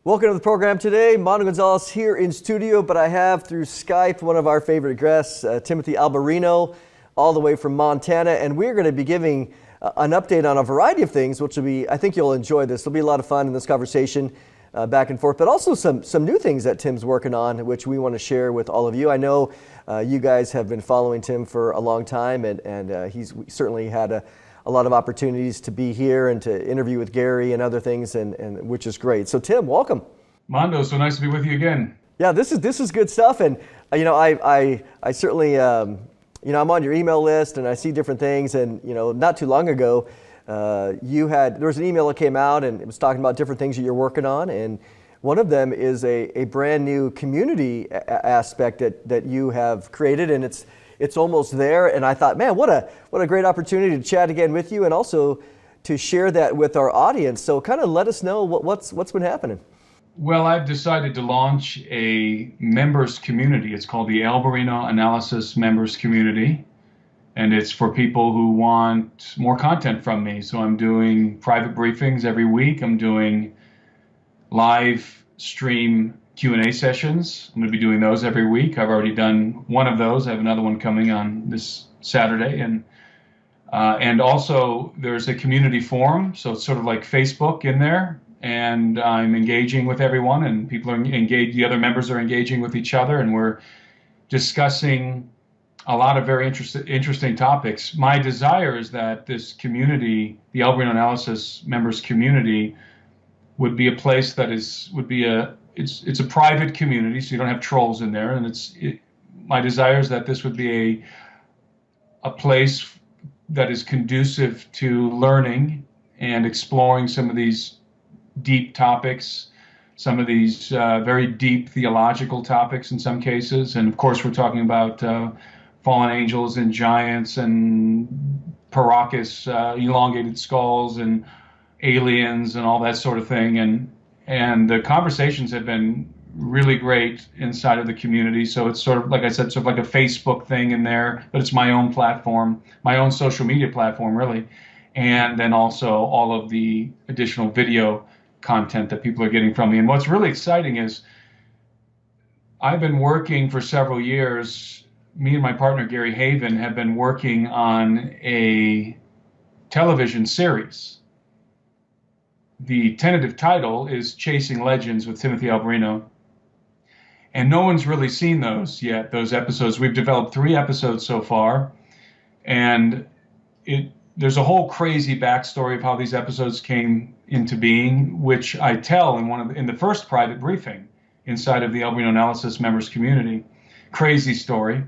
Welcome to the program today. Mondo Gonzales here in studio, but I have through Skype one of our favorite guests, Timothy Alberino, all the way from Montana, and we're going to be giving an update on a variety of things, which will be, I think you'll enjoy this. There'll be a lot of fun in this conversation back and forth, but also some new things that Tim's working on, which we want to share with all of you. I know you guys have been following Tim for a long time, and he's certainly had a lot of opportunities to be here and to interview with Gary and other things, and which is great. So Tim, welcome. Mondo, so nice to be with you again. Yeah, this is good stuff, and I certainly I'm on your email list and I see different things, and not too long ago there was an email that came out and it was talking about different things that you're working on, and one of them is a brand new community aspect that you have created, and it's almost there, and I thought, man, what a great opportunity to chat again with you and also to share that with our audience. So kind of let us know what's been happening. Well, I've decided to launch a members community. It's called the Alberino Analysis Members Community, and it's for people who want more content from me. So I'm doing private briefings every week. I'm doing live stream Q&A sessions. I'm going to be doing those every week. I've already done one of those. I have another one coming on this Saturday, and also there's a community forum. So it's sort of like Facebook in there, and I'm engaging with everyone, and people are engaged. The other members are engaging with each other, and we're discussing a lot of very interesting topics. My desire is that this community, the Alberino Analysis Members Community, would be a place that it's a private community, so you don't have trolls in there. And my desire is that this would be a place that is conducive to learning and exploring some of these deep topics, some of these very deep theological topics in some cases. And of course, we're talking about fallen angels and giants and Paracas, elongated skulls and aliens and all that sort of thing. And the conversations have been really great inside of the community. So it's sort of, like I said, sort of like a Facebook thing in there, but it's my own platform, my own social media platform, really. And then also all of the additional video content that people are getting from me. And what's really exciting is I've been working for several years. Me and my partner, Gary Haven, have been working on a television series. The tentative title is Chasing Legends with Timothy Alberino. And no one's really seen those yet, those episodes. We've developed 3 episodes so far. And there's a whole crazy backstory of how these episodes came into being, which I tell in the first private briefing inside of the Alberino Analysis Members Community. Crazy story.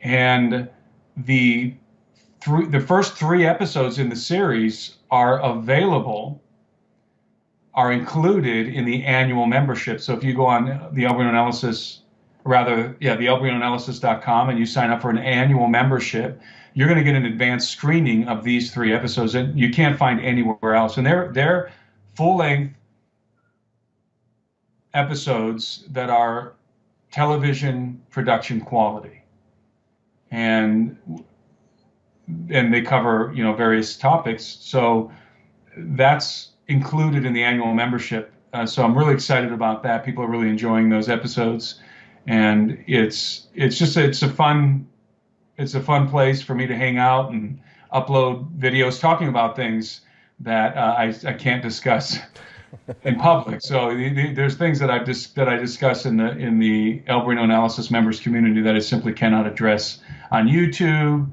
And the first 3 episodes in the series are included in the annual membership. So if you go on the Alberino Analysis, the alberinoanalysis.com, and you sign up for an annual membership, you're going to get an advanced screening of these 3 episodes that you can't find anywhere else. And they're full-length episodes that are television production quality. And they cover, various topics. So that's included in the annual membership. So I'm really excited about that. People are really enjoying those episodes, and it's a fun place for me to hang out and upload videos talking about things that I can't discuss in public. So there's things that I discuss in the Alberino Analysis Members Community that I simply cannot address on YouTube.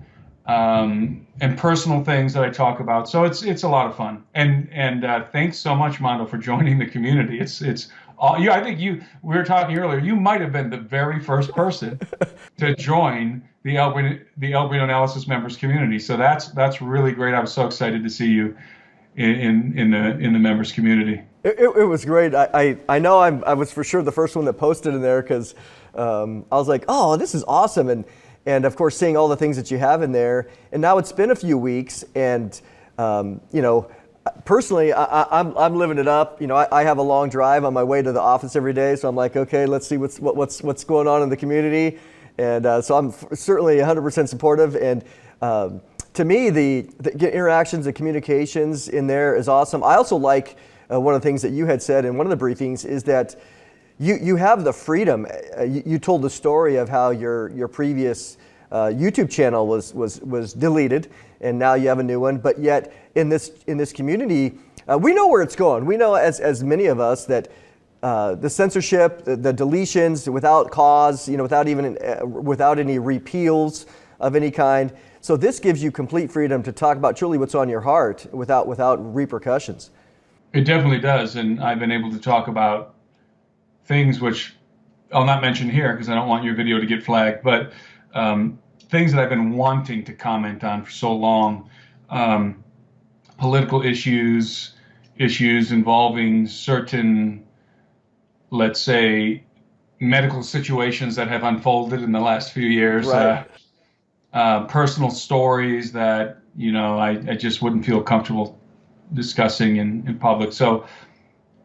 And personal things that I talk about. So it's a lot of fun. And thanks so much, Mondo, for joining the community. It's all you. I think we were talking earlier. You might have been the very first person to join the Alberino Analysis Members Community. So that's really great. I was so excited to see you in the members community. It was great. I know I was for sure the first one that posted in there because I was like, oh, this is awesome. And of course, seeing all the things that you have in there. And now it's been a few weeks, and personally, I'm living it up. I have a long drive on my way to the office every day, so I'm like, okay, let's see what's going on in the community. And so I'm certainly 100% supportive. And to me, the interactions and communications in there is awesome. I also like one of the things that you had said in one of the briefings is that you have the freedom. You told the story of how your previous YouTube channel was deleted, and now you have a new one. But yet in this community, we know where it's going. We know, as many of us, that the censorship, the deletions without cause, without any repeals of any kind. So this gives you complete freedom to talk about truly what's on your heart without repercussions. It definitely does, and I've been able to talk about things which I'll not mention here because I don't want your video to get flagged, but things that I've been wanting to comment on for so long. Political issues involving certain, let's say, medical situations that have unfolded in the last few years. Right. Personal stories that, I just wouldn't feel comfortable discussing in public. So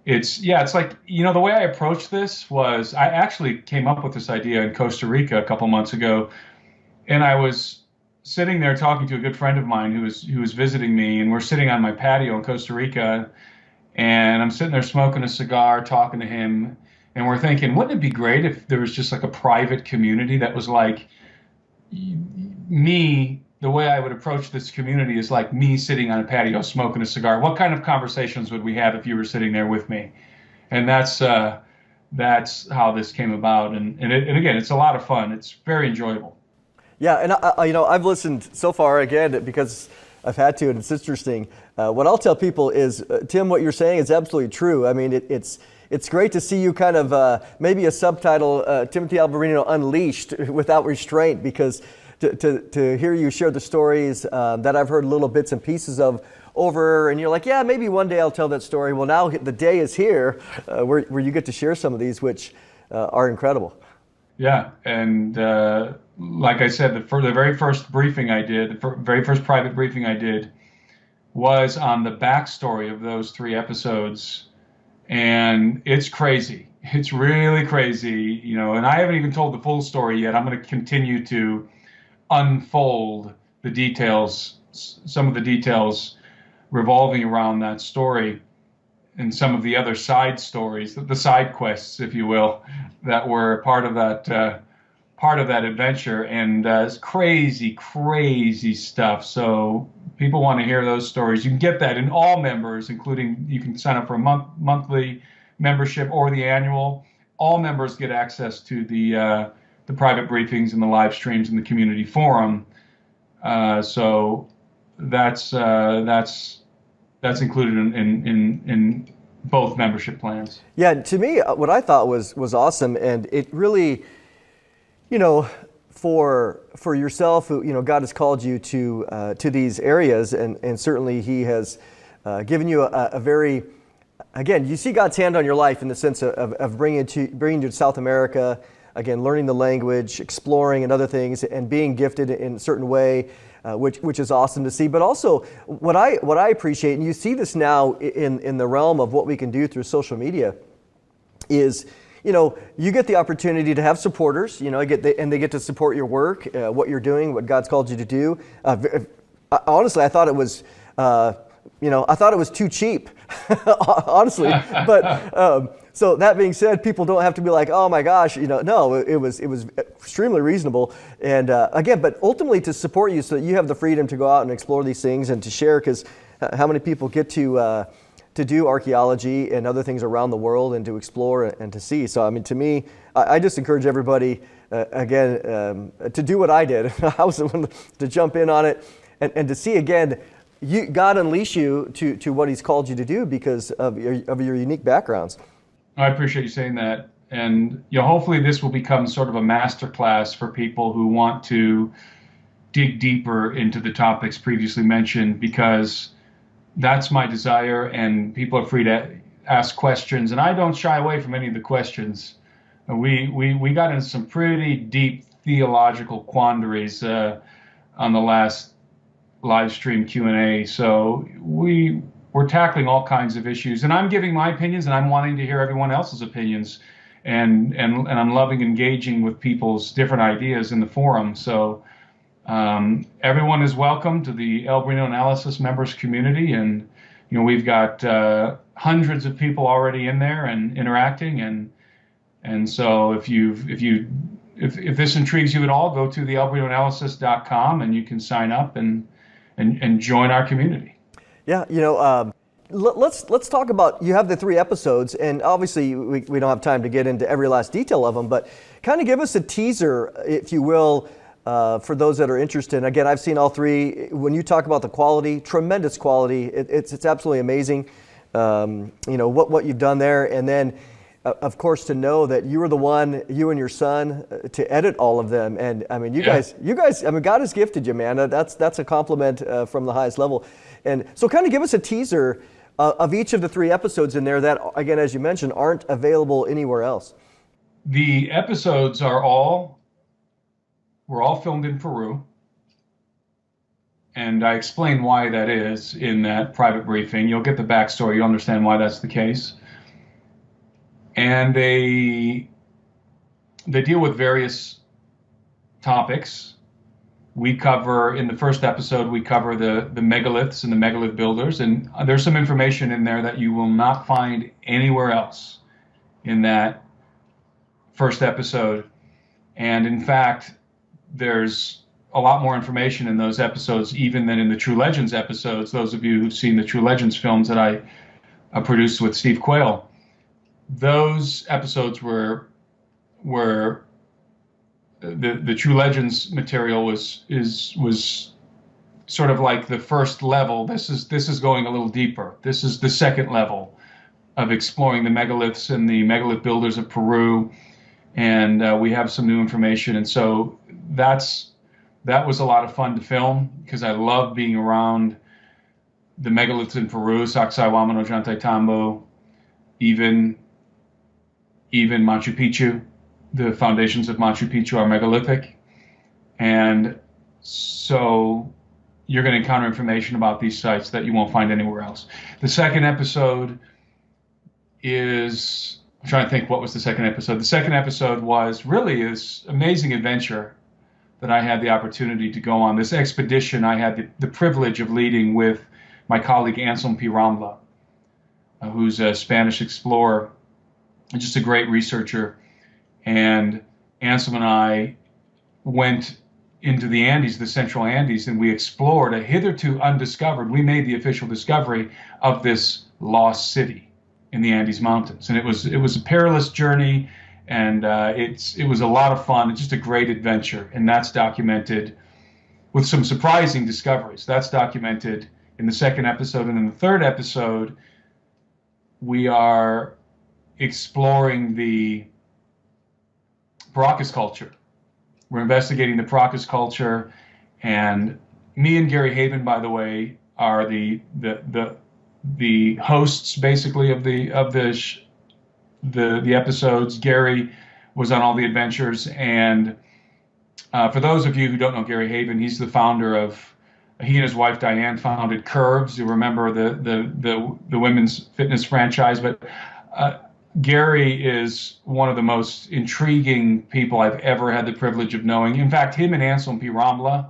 it's like, the way I approached this was I actually came up with this idea in Costa Rica a couple months ago. And I was sitting there talking to a good friend of mine who was visiting me, and we're sitting on my patio in Costa Rica, and I'm sitting there smoking a cigar, talking to him, and we're thinking, wouldn't it be great if there was just like a private community that was like me? The way I would approach this community is like me sitting on a patio smoking a cigar. What kind of conversations would we have if you were sitting there with me? And that's how this came about. And again, it's a lot of fun. It's very enjoyable. Yeah, and I've listened so far again because I've had to, and it's interesting. What I'll tell people is, Tim, what you're saying is absolutely true. I mean, it's great to see you kind of maybe a subtitle, Timothy Alberino Unleashed without restraint, because to hear you share the stories that I've heard little bits and pieces of over, and you're like, yeah, maybe one day I'll tell that story. Well, now the day is here where you get to share some of these, which are incredible. Yeah, and like I said, the very first briefing I did, the very first private briefing I did, was on the backstory of those 3 episodes, and it's crazy. It's really crazy, and I haven't even told the full story yet. I'm going to continue to unfold the details, some of the details revolving around that story, and some of the other side stories, the side quests, if you will, that were part of that adventure. And it's crazy, crazy stuff. So people want to hear those stories. You can get that in all members, including you can sign up for a monthly membership or the annual. All members get access to the private briefings and the live streams in the community forum. So that's included in both membership plans. Yeah, to me, what I thought was awesome, and it really, for yourself, God has called you to these areas, and certainly He has given you a very, again, you see God's hand on your life in the sense of bringing you to South America. Again, learning the language, exploring and other things, and being gifted in a certain way, which is awesome to see. But also, what I appreciate, and you see this now in the realm of what we can do through social media, is you get the opportunity to have supporters. And they get to support your work, what you're doing, what God's called you to do. Honestly, I thought it was. I thought it was too cheap, honestly. But so that being said, people don't have to be like, oh my gosh, no, it was extremely reasonable. And again, but ultimately to support you so that you have the freedom to go out and explore these things and to share, because how many people get to do archaeology and other things around the world and to explore and to see. So, I mean, to me, I just encourage everybody, again, to do what I did. I was the one to jump in on it and to see, again, God unleash you to what He's called you to do because of your unique backgrounds. I appreciate you saying that. And hopefully this will become sort of a masterclass for people who want to dig deeper into the topics previously mentioned, because that's my desire, and people are free to ask questions. And I don't shy away from any of the questions. We got into some pretty deep theological quandaries on the last live stream Q&A. So we're tackling all kinds of issues, and I'm giving my opinions, and I'm wanting to hear everyone else's opinions, and I'm loving engaging with people's different ideas in the forum. So everyone is welcome to the Alberino Analysis members community, and we've got hundreds of people already in there and interacting, and so if this intrigues you at all, go to the elberinoanalysis.com and you can sign up and join our community. Yeah, let's talk about, you have the 3 episodes, and obviously we don't have time to get into every last detail of them, but kind of give us a teaser, if you will, for those that are interested. Again, I've seen all 3. When you talk about the quality, tremendous quality, it's absolutely amazing. What you've done there, and then of course to know that you were the one, you and your son, to edit all of them. And I mean, you guys, I mean, God has gifted you, man. That's a compliment from the highest level. And so kind of give us a teaser of each of the 3 episodes in there that, again, as you mentioned, aren't available anywhere else. The episodes were all filmed in Peru. And I explain why that is in that private briefing. You'll get the backstory. You'll understand why that's the case. And they deal with various topics. We cover, in the first episode, we cover the megaliths and the megalith builders. And there's some information in there that you will not find anywhere else in that first episode. And in fact, there's a lot more information in those episodes even than in the True Legends episodes. Those of you who've seen the True Legends films that I produced with Steve Quayle, those episodes were the True Legends material was sort of like the first level. This is going a little deeper. This is the second level of exploring the megaliths and the megalith builders of Peru, and we have some new information. And so that was a lot of fun to film because I love being around the megaliths in Peru, Sacsayhuamán, Ollantaytambo, even Machu Picchu. The foundations of Machu Picchu are megalithic. And so you're going to encounter information about these sites that you won't find anywhere else. The second episode is, I'm trying to think, what was the second episode? The second episode was really this amazing adventure that I had the opportunity to go on. This expedition I had the privilege of leading with my colleague Anselm P. Rambla, who's a Spanish explorer and just a great researcher. And Anselm and I went into the Andes, the central Andes, and we explored a hitherto undiscovered, we made the official discovery of this lost city in the Andes Mountains. And it was a perilous journey, and it was a lot of fun. It's just a great adventure, and that's documented with some surprising discoveries. That's documented in the second episode. And in the third episode, we are exploring the Paracas culture. We're investigating the Paracas culture, and me and Gary Haven, by the way, are the hosts basically of the episodes. Gary was on all the adventures, and for those of you who don't know Gary Haven, he's the founder of. He and his wife Diane founded Curves. You remember the women's fitness franchise, but Gary is one of the most intriguing people I've ever had the privilege of knowing. In fact, him and Anselm P. Rambla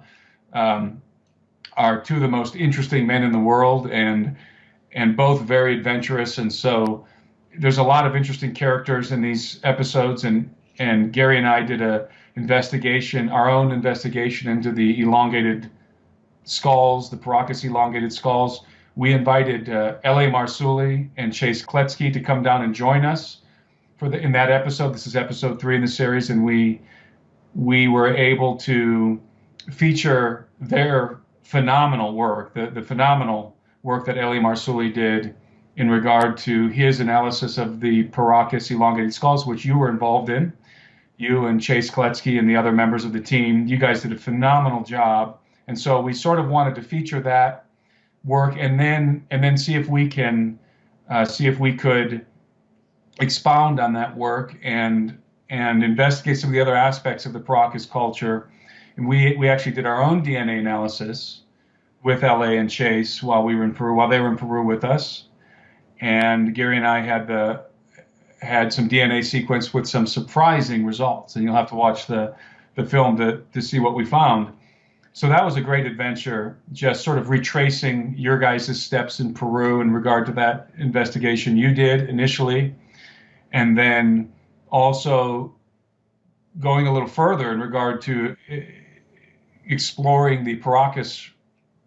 are two of the most interesting men in the world, and both very adventurous. And so there's a lot of interesting characters in these episodes. And Gary and I did our own investigation into the elongated skulls, the Paracas elongated skulls. We invited L.A. Marsuli and Chase Kletsky to come down and join us in that episode. This is episode 3 in the series, and we were able to feature their phenomenal work, the phenomenal work that L.A. Marsuli did in regard to his analysis of the Paracas elongated skulls, which you were involved in. You and Chase Kletsky and the other members of the team, you guys did a phenomenal job. And so we sort of wanted to feature that work, and then see if we could expound on that work and investigate some of the other aspects of the Paracas culture. And we actually did our own DNA analysis with LA and Chase while they were in Peru with us. And Gary and I had some DNA sequence with some surprising results, and you'll have to watch the film to see what we found. So that was a great adventure, just sort of retracing your guys' steps in Peru in regard to that investigation you did initially, and then also going a little further in regard to exploring the Paracas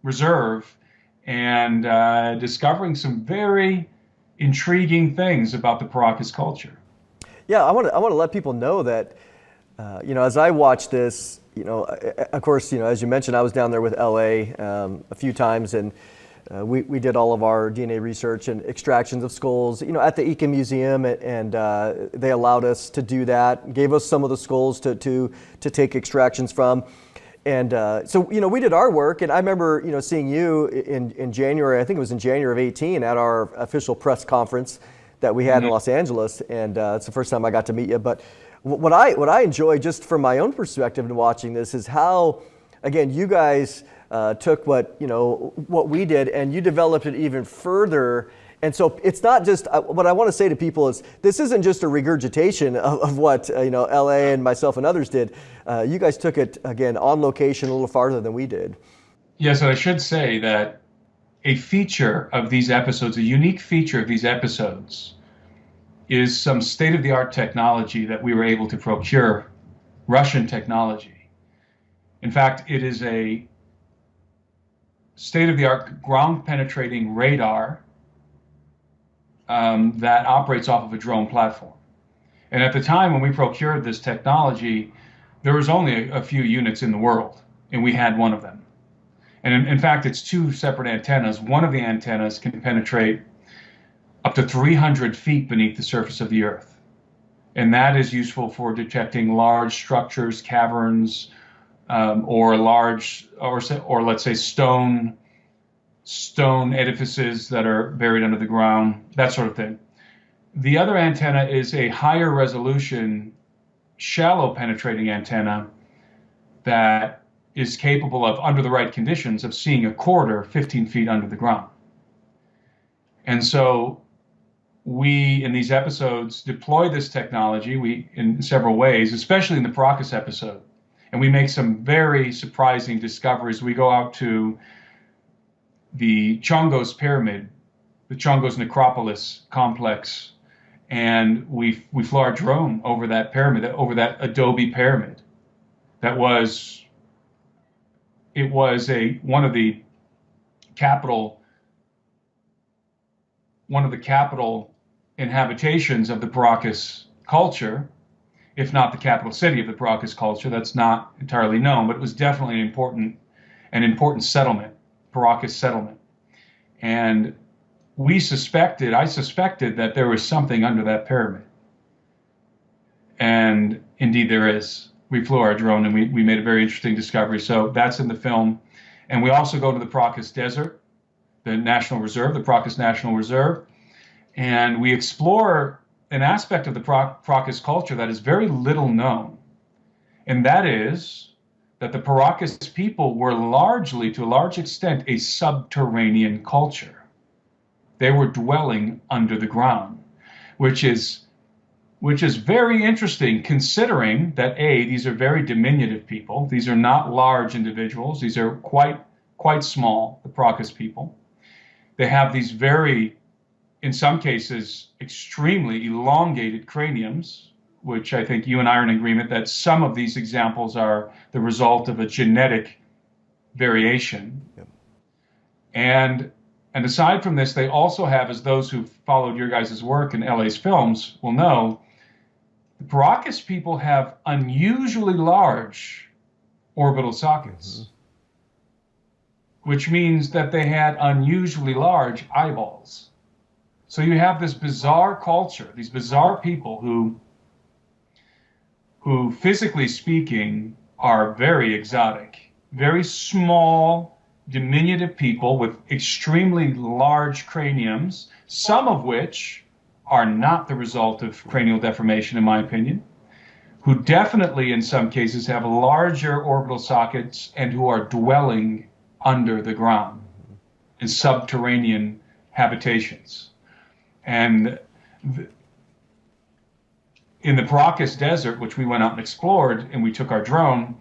Reserve and discovering some very intriguing things about the Paracas culture. Yeah, I want to let people know that, as I watch this, of course, as you mentioned, I was down there with LA a few times, and we did all of our DNA research and extractions of skulls, at the Ica Museum, and they allowed us to do that, gave us some of the skulls to take extractions from. And so, we did our work, and I remember, seeing you in January, I think it was in January of 18 at our official press conference that we had in Los Angeles, and it's the first time I got to meet you. But what I enjoy, just from my own perspective in watching this, is how, again, you guys took what we did and you developed it even further. And so it's not just, what I want to say to people is, this isn't just a regurgitation of what LA and myself and others did. You guys took it, again, on location a little farther than we did. Yes, and I should say that a feature of these episodes, a unique feature of these episodes, is some state-of-the-art technology that we were able to procure, Russian technology. In fact, it is a state-of-the-art ground-penetrating radar that operates off of a drone platform. And at the time when we procured this technology, there was only a few units in the world, and we had one of them. And in fact, it's two separate antennas. One of the antennas can penetrate up to 300 feet beneath the surface of the Earth. And that is useful for detecting large structures, caverns, or let's say stone edifices that are buried under the ground, that sort of thing. The other antenna is a higher resolution, shallow penetrating antenna that is capable of, under the right conditions, of seeing a corridor 15 feet under the ground. And so we, in these episodes, deploy this technology in several ways, especially in the Paracas episode. And we make some very surprising discoveries. We go out to the Chongos Pyramid, the Chongos Necropolis complex, and we flew our drone over that pyramid, over that adobe pyramid. It was one of the capital inhabitations of the Paracas culture, if not the capital city of the Paracas culture. That's not entirely known, but it was definitely an important settlement, Paracas settlement. And I suspected that there was something under that pyramid. And indeed there is. We flew our drone and we made a very interesting discovery. So that's in the film. And we also go to the Paracas Desert, the National Reserve, the Paracas National Reserve, and we explore an aspect of the Paracas culture that is very little known. And that is that the Paracas people were largely, to a large extent, a subterranean culture. They were dwelling under the ground, which is very interesting, considering that these are very diminutive people. These are not large individuals. These are quite small, the Paracas people. They have these very, in some cases, extremely elongated craniums, which I think you and I are in agreement that some of these examples are the result of a genetic variation. Yep. And aside from this, they also have, as those who followed your guys' work in LA's films will know, the Paracas people have unusually large orbital sockets, which means that they had unusually large eyeballs. So you have this bizarre culture, these bizarre people who physically speaking are very exotic, very small, diminutive people with extremely large craniums, some of which are not the result of cranial deformation, in my opinion, who definitely in some cases have larger orbital sockets and who are dwelling under the ground in subterranean habitations. And in the Paracas Desert, which we went out and explored, and we took our drone,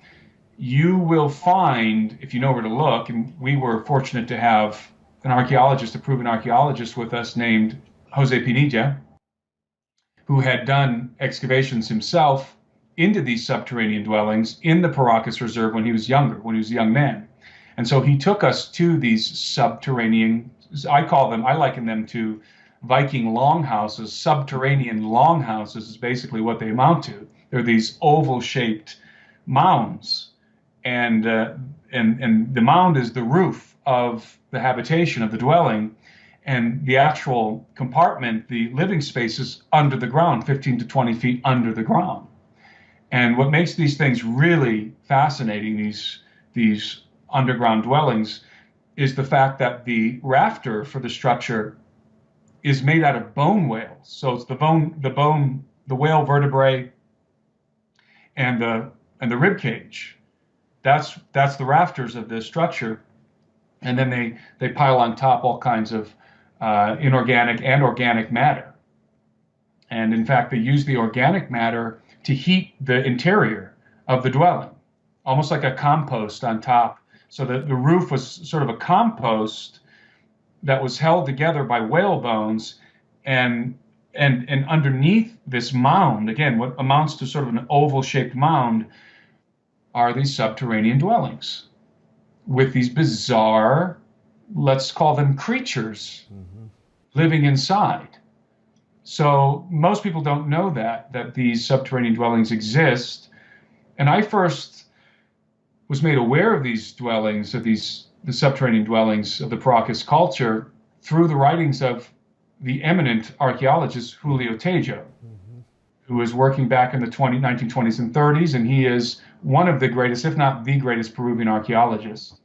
you will find, if you know where to look, and we were fortunate to have an archaeologist, a proven archaeologist with us named Jose Pinilla, who had done excavations himself into these subterranean dwellings in the Paracas Reserve when he was younger, when he was a young man. And so he took us to these subterranean, I liken them to Viking longhouses. Subterranean longhouses is basically what they amount to. They're these oval-shaped mounds, and the mound is the roof of the habitation of the dwelling, and the actual compartment, the living space, is under the ground, 15 to 20 feet under the ground. And what makes these things really fascinating, these underground dwellings, is the fact that the rafter for the structure is made out of bone whales. So it's the whale vertebrae and the rib cage. That's the rafters of this structure. And then they pile on top all kinds of inorganic and organic matter. And in fact, they use the organic matter to heat the interior of the dwelling, almost like a compost on top. So the roof was sort of a compost that was held together by whale bones, and underneath this mound, again, what amounts to sort of an oval-shaped mound, are these subterranean dwellings with these bizarre, let's call them creatures, living inside. So most people don't know that these subterranean dwellings exist. And I first was made aware of these dwellings, the subterranean dwellings of the Paracas culture, through the writings of the eminent archaeologist Julio Tejo, who was working back in the 1920s and 30s, and he is one of the greatest, if not the greatest, Peruvian archaeologists.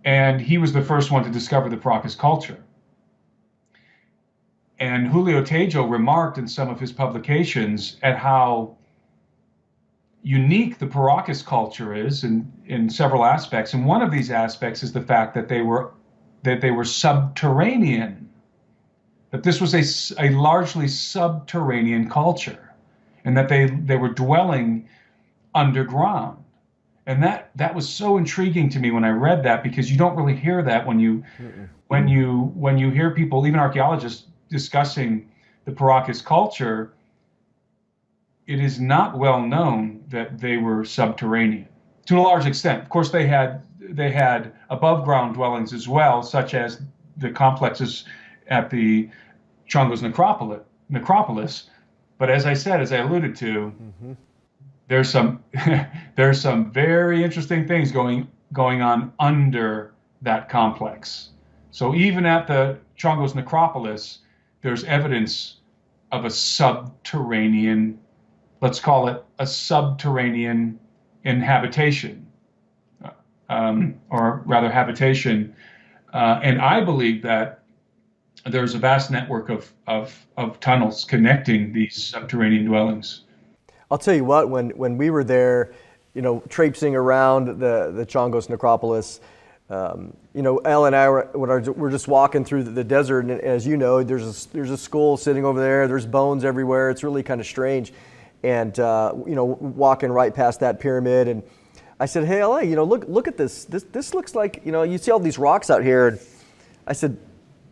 And he was the first one to discover the Paracas culture. And Julio Tejo remarked in some of his publications at how unique the Paracas culture is in several aspects. And one of these aspects is the fact that they were subterranean, that this was a largely subterranean culture, and that they were dwelling underground. And that was so intriguing to me when I read that, because you don't really hear that when you hear people, even archaeologists, discussing the Paracas culture. It is not well known that they were subterranean to a large extent. Of course, they had above ground dwellings as well, such as the complexes at the Chongos necropolis. But as I alluded to, there's some very interesting things going on under that complex. So even at the Chongos necropolis, there's evidence of a subterranean, let's call it a subterranean inhabitation, or rather habitation. And I believe that there's a vast network of tunnels connecting these subterranean dwellings. I'll tell you what, when we were there, traipsing around the Chongos necropolis, Elle and I were just walking through the desert, and as you know, there's a skull sitting over there. There's bones everywhere. It's really kind of strange, and walking right past that pyramid, and I said, "Hey, LA, look at this. This looks like you see all these rocks out here." And I said,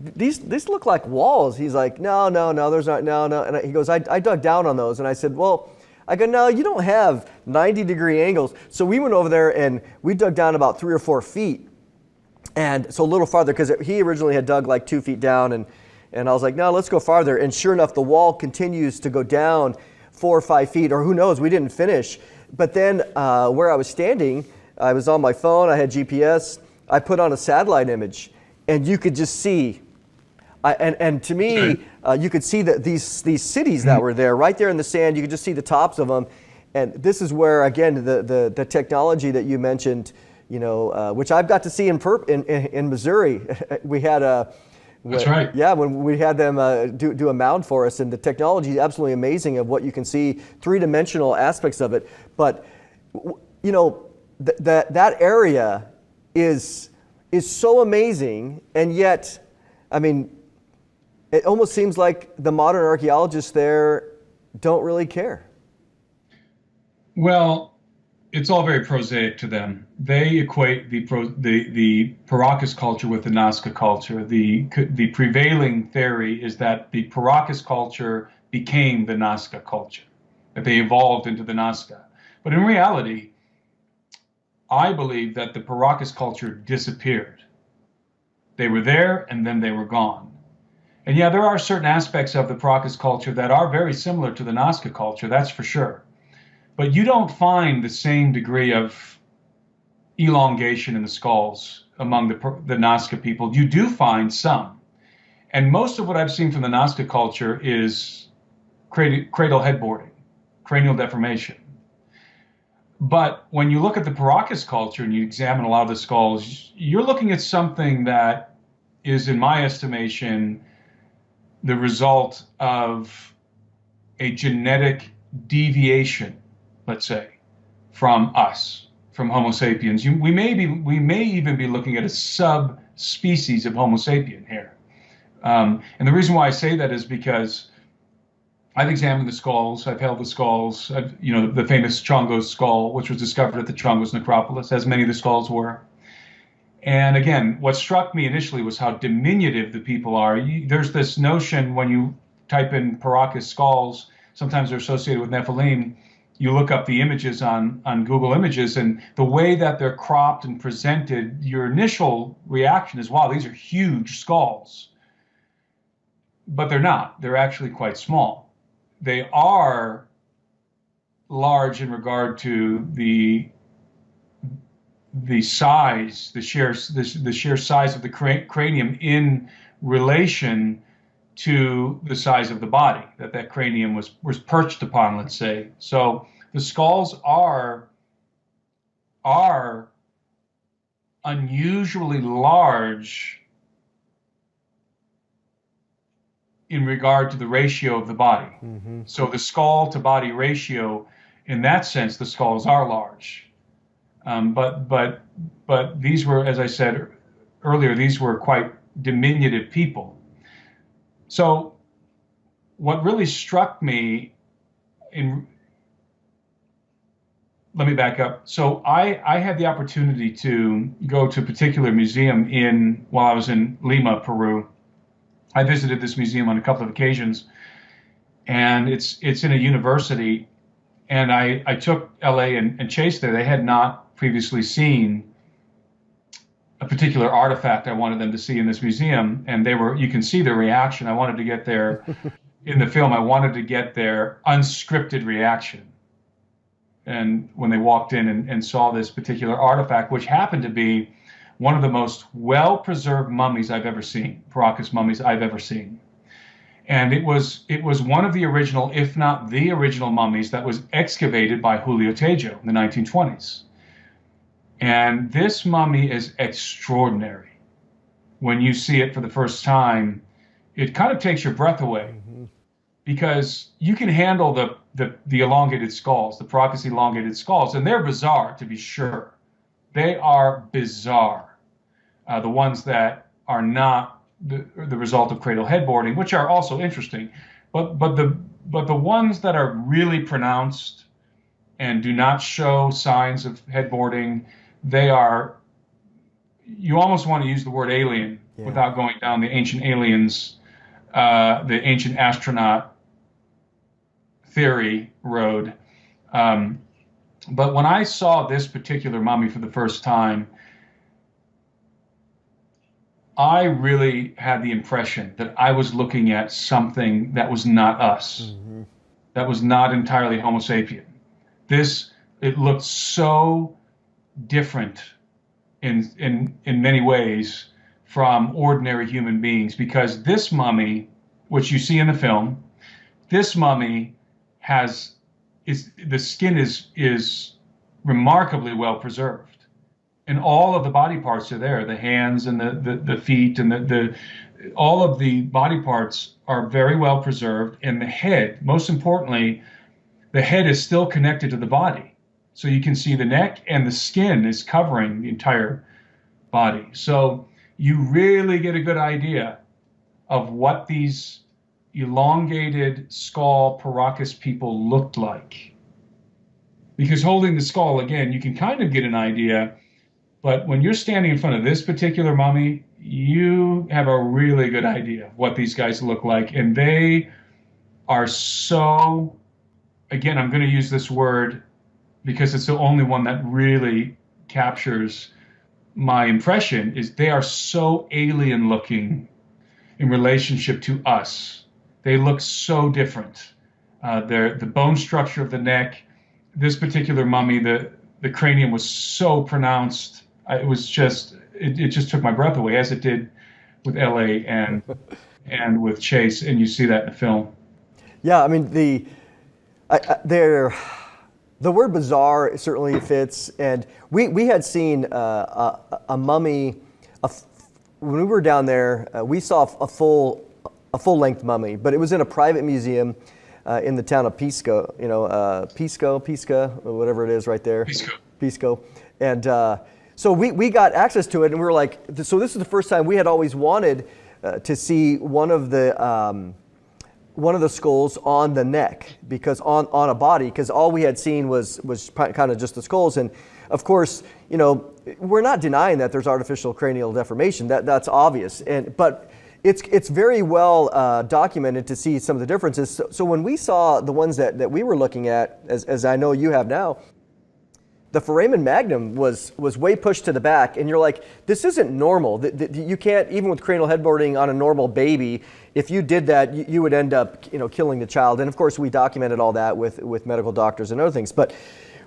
"These look like walls." He's like, "No, there's not. No." And he goes, "I dug down on those," and I said, "Well." I go, "No, you don't have 90-degree angles." So we went over there and we dug down about 3 or 4 feet. And so a little farther, because he originally had dug like 2 feet down, and I was like, "No, let's go farther." And sure enough, the wall continues to go down 4 or 5 feet, or who knows, we didn't finish. But then where I was standing, I was on my phone, I had GPS, I put on a satellite image, and you could just see, and to me, you could see these cities that were there, right there in the sand. You could just see the tops of them. And this is where, again, the technology that you mentioned, which I've got to see in Missouri. We had That's right. Yeah, when we had them do a mound for us, and the technology is absolutely amazing of what you can see, 3-dimensional aspects of it. But that area is so amazing, and yet, I mean, it almost seems like the modern archaeologists there don't really care. Well, it's all very prosaic to them. They equate the Paracas culture with the Nazca culture. The prevailing theory is that the Paracas culture became the Nazca culture, that they evolved into the Nazca. But in reality, I believe that the Paracas culture disappeared. They were there and then they were gone. And yeah, there are certain aspects of the Paracas culture that are very similar to the Nazca culture, that's for sure. But you don't find the same degree of elongation in the skulls among the Nazca people. You do find some. And most of what I've seen from the Nazca culture is cradle headboarding, cranial deformation. But when you look at the Paracas culture and you examine a lot of the skulls, you're looking at something that is, in my estimation, the result of a genetic deviation, let's say, from us, from Homo sapiens. We may even be looking at a subspecies of Homo sapien here. And the reason why I say that is because I've examined the skulls, I've held the skulls, the famous Chongo's skull, which was discovered at the Chongo's necropolis, as many of the skulls were. And again, what struck me initially was how diminutive the people are. There's this notion when you type in Paracas skulls, sometimes they're associated with Nephilim. You look up the images on Google Images, and the way that they're cropped and presented, your initial reaction is, wow, these are huge skulls. But they're not. They're actually quite small. They are large in regard to the size, the sheer size of the cranium in relation to the size of the body that cranium was perched upon, let's say. So the skulls are unusually large in regard to the ratio of the body. Mm-hmm. So the skull to body ratio, in that sense, the skulls are large. But these were, as I said earlier, these were quite diminutive people. So what really struck me let me back up. So I had the opportunity to go to a particular museum while I was in Lima, Peru. I visited this museum on a couple of occasions, and it's in a university, and I took LA and Chase there. They had not previously seen a particular artifact I wanted them to see in this museum, and you can see their reaction. I wanted to get their, in the film, I wanted to get their unscripted reaction. And when they walked in and saw this particular artifact, which happened to be one of the most well-preserved mummies I've ever seen, Paracas mummies I've ever seen. And it was one of the original, if not the original mummies that was excavated by Julio Tejo in the 1920s. And this mummy is extraordinary. When you see it for the first time, it kind of takes your breath away, because you can handle the elongated skulls, the Paracas elongated skulls, and they're bizarre, to be sure. They are bizarre. The ones that are not the result of cradle headboarding, which are also interesting, but the ones that are really pronounced and do not show signs of headboarding, you almost want to use the word alien without going down the ancient aliens, the ancient astronaut theory road. But when I saw this particular mummy for the first time, I really had the impression that I was looking at something that was not us, that was not entirely Homo sapien. It looked so different in many ways from ordinary human beings, because this mummy, which you see in the film, this mummy the skin is remarkably well preserved, and all of the body parts are there. The hands and the feet and all of the body parts are very well preserved, and the head, most importantly, the head is still connected to the body. So you can see the neck, and the skin is covering the entire body. So you really get a good idea of what these elongated skull Paracas people looked like. because holding the skull, again, you can kind of get an idea, but when you're standing in front of this particular mummy, you have a really good idea of what these guys look like. And they are so, again, I'm going to use this word because it's the only one that really captures my impression, is they are so alien looking in relationship to us. They look so different. The bone structure of the neck, this particular mummy, the cranium was so pronounced. It was just, it just took my breath away, as it did with LA and with Chase, and you see that in the film. Yeah, I mean, the word bizarre certainly fits, and we had seen a mummy. When we were down there, we saw a full length mummy, but it was in a private museum in the town of Pisco. Pisco, whatever it is, right there. Pisco, and so we got access to it, and we were like, so this is the first time we had always wanted to see one of the skulls on the neck, because on a body, because all we had seen was kind of just the skulls. And of course, we're not denying that there's artificial cranial deformation. That's obvious. But it's very well documented to see some of the differences. So when we saw the ones that we were looking at, as I know you have now, the foramen magnum was way pushed to the back, and you're like, this isn't normal. You can't, even with cranial headboarding on a normal baby, if you did that, you would end up killing the child. And of course, we documented all that with medical doctors and other things. But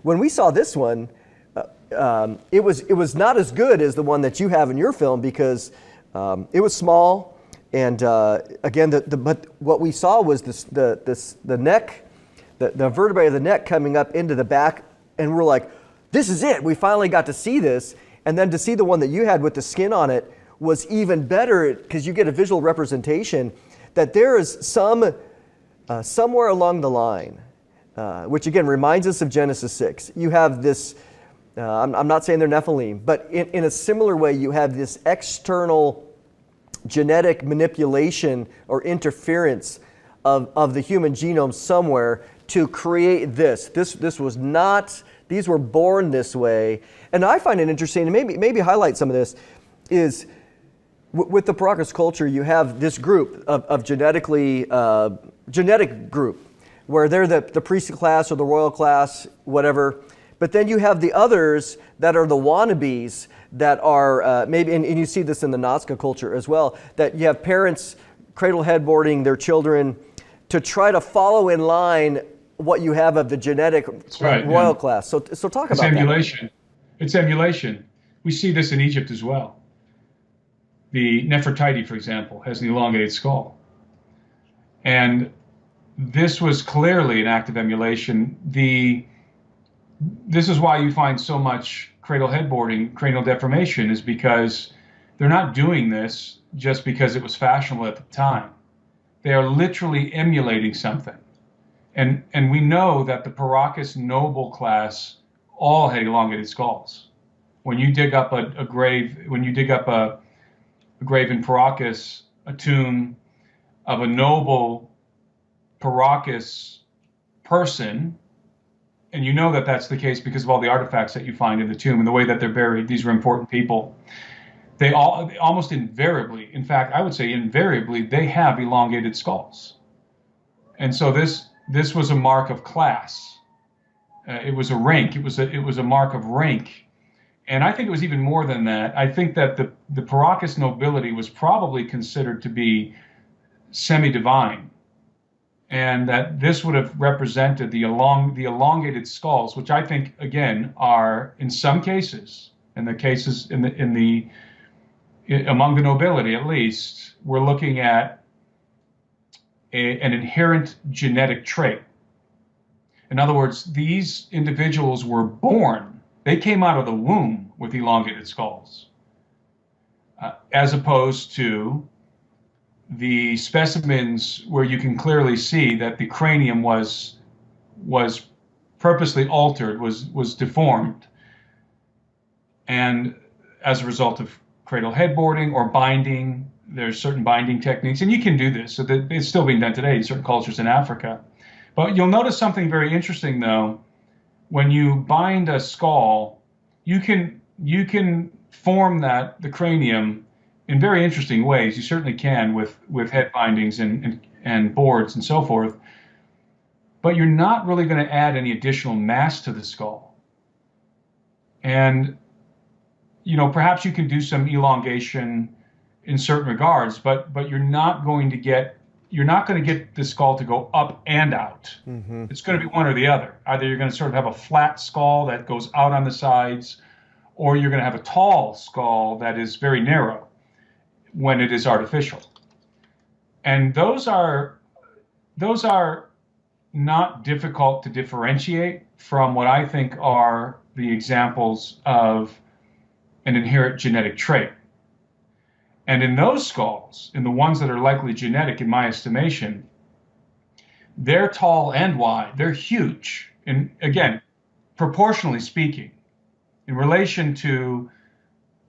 when we saw this one, it was not as good as the one that you have in your film, because it was small, and again, but what we saw was the neck, the vertebrae of the neck coming up into the back, and we're like, this is it. We finally got to see this. And then to see the one that you had with the skin on it was even better, because you get a visual representation that there is somewhere along the line, which again reminds us of Genesis 6. You have this, I'm not saying they're Nephilim, but in a similar way, you have this external genetic manipulation or interference of the human genome somewhere to create this. This was not. These were born this way. And I find it interesting, and maybe highlight some of this, is with the Paracas culture, you have this group of genetic group, where they're the priestly class or the royal class, whatever. But then you have the others that are the wannabes that are maybe, and you see this in the Nazca culture as well, that you have parents cradle headboarding their children to try to follow in line what you have of the genetic royal class. So talk about emulation. that. It's emulation. We see this in Egypt as well. The Nefertiti, for example, has an elongated skull. And this was clearly an act of emulation. This is why you find so much cradle headboarding, cranial deformation, is because they're not doing this just because it was fashionable at the time. They are literally emulating something. And we know that the Paracas noble class all had elongated skulls. When you dig up a grave in Paracas, a tomb of a noble Paracas person, and you know that that's the case because of all the artifacts that you find in the tomb and the way that they're buried. These were important people. They all, almost invariably, in fact, I would say invariably, they have elongated skulls. And so this was a mark of class. It was a rank. It was a mark of rank. And I think it was even more than that. I think that the Paracas nobility was probably considered to be semi-divine, and that this would have represented the elongated skulls, which I think again are in some cases, among the nobility at least, we're looking at an inherent genetic trait. In other words, these individuals were born, they came out of the womb with elongated skulls, as opposed to the specimens where you can clearly see that the cranium was purposely altered, was deformed, and as a result of cradle headboarding or binding. There's certain binding techniques, and you can do this. So that it's still being done today in certain cultures in Africa. But you'll notice something very interesting, though. when you bind a skull, you can form the cranium in very interesting ways. You certainly can with head bindings and boards and so forth, but you're not really going to add any additional mass to the skull. And perhaps you can do some elongation in certain regards, but you're not going to get the skull to go up and out. Mm-hmm. It's going to be one or the other. Either you're going to sort of have a flat skull that goes out on the sides, or you're going to have a tall skull that is very narrow when it is artificial. And those are not difficult to differentiate from what I think are the examples of an inherent genetic trait. And in those skulls, in the ones that are likely genetic, in my estimation, they're tall and wide. They're huge. And again, proportionally speaking, in relation to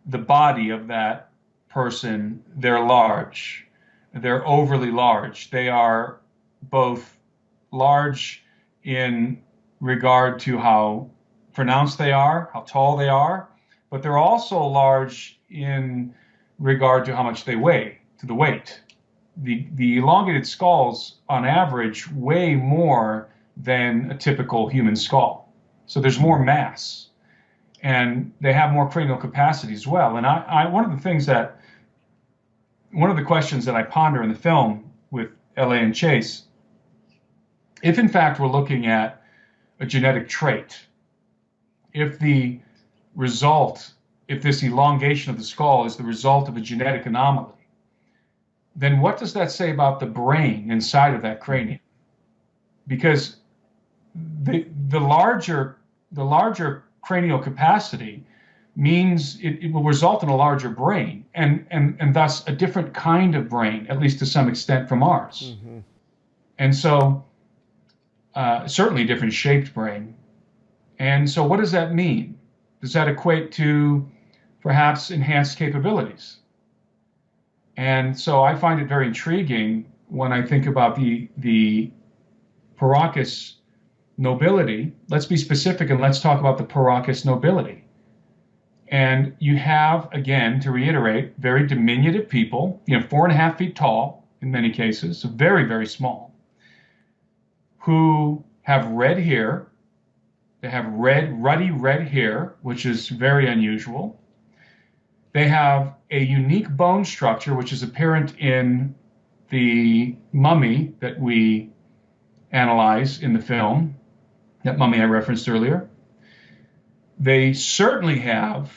the body of that person, they're large. They're overly large. They are both large in regard to how pronounced they are, how tall they are, but they're also large in regard to how much they weigh, to the weight. The elongated skulls, on average, weigh more than a typical human skull. So there's more mass, and they have more cranial capacity as well. And one of the questions that I ponder in the film with LA and Chase, if in fact we're looking at a genetic trait, if this elongation of the skull is the result of a genetic anomaly, then what does that say about the brain inside of that cranium? Because the larger cranial capacity means it will result in a larger brain, and thus a different kind of brain, at least to some extent, from ours. Mm-hmm. And so certainly a different shaped brain. And so what does that mean? Does that equate to perhaps enhanced capabilities? And so I find it very intriguing when I think about the Paracas nobility. Let's be specific and let's talk about the Paracas nobility. And you have, again, to reiterate, very diminutive people, 4.5 feet tall in many cases, so very, very small, who have red hair. They have ruddy red hair, which is very unusual. They have a unique bone structure, which is apparent in the mummy that we analyze in the film, that mummy I referenced earlier. They certainly have,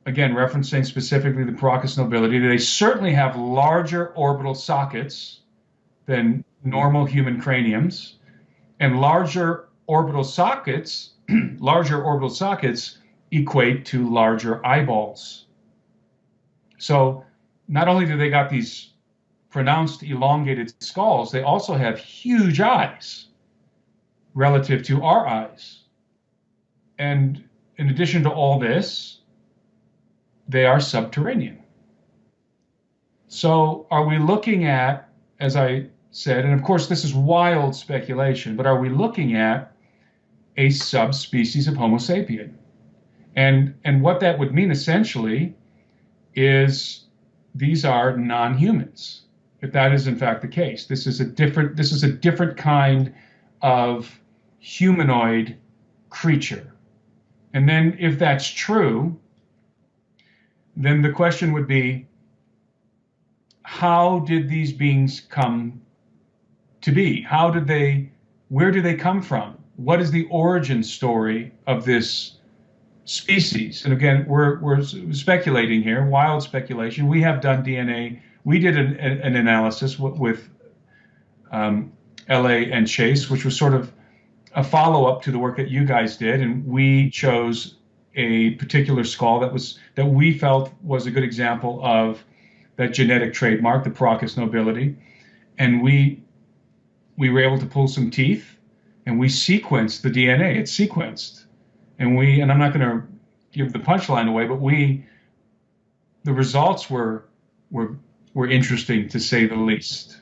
again, referencing specifically the Paracas nobility, they certainly have larger orbital sockets than normal human craniums, and larger orbital sockets equate to larger eyeballs. So not only do they got these pronounced elongated skulls, they also have huge eyes relative to our eyes. And in addition to all this, they are subterranean. So are we looking at, as I said, and of course this is wild speculation, but are we looking at a subspecies of Homo sapien? And what that would mean essentially is these are non-humans, if that is in fact the case. This is a different kind of humanoid creature. And then if that's true, then the question would be, how did these beings come to be? Where do they come from? What is the origin story of this species? And again, we're speculating here, wild speculation. We have done DNA. We did an analysis with LA and Chase, which was sort of a follow-up to the work that you guys did, and we chose a particular skull that we felt was a good example of that genetic trademark, the Paracas nobility, and we were able to pull some teeth, and we sequenced the DNA. It's sequenced, and I'm not going to give the punchline away, but the results were interesting, to say the least,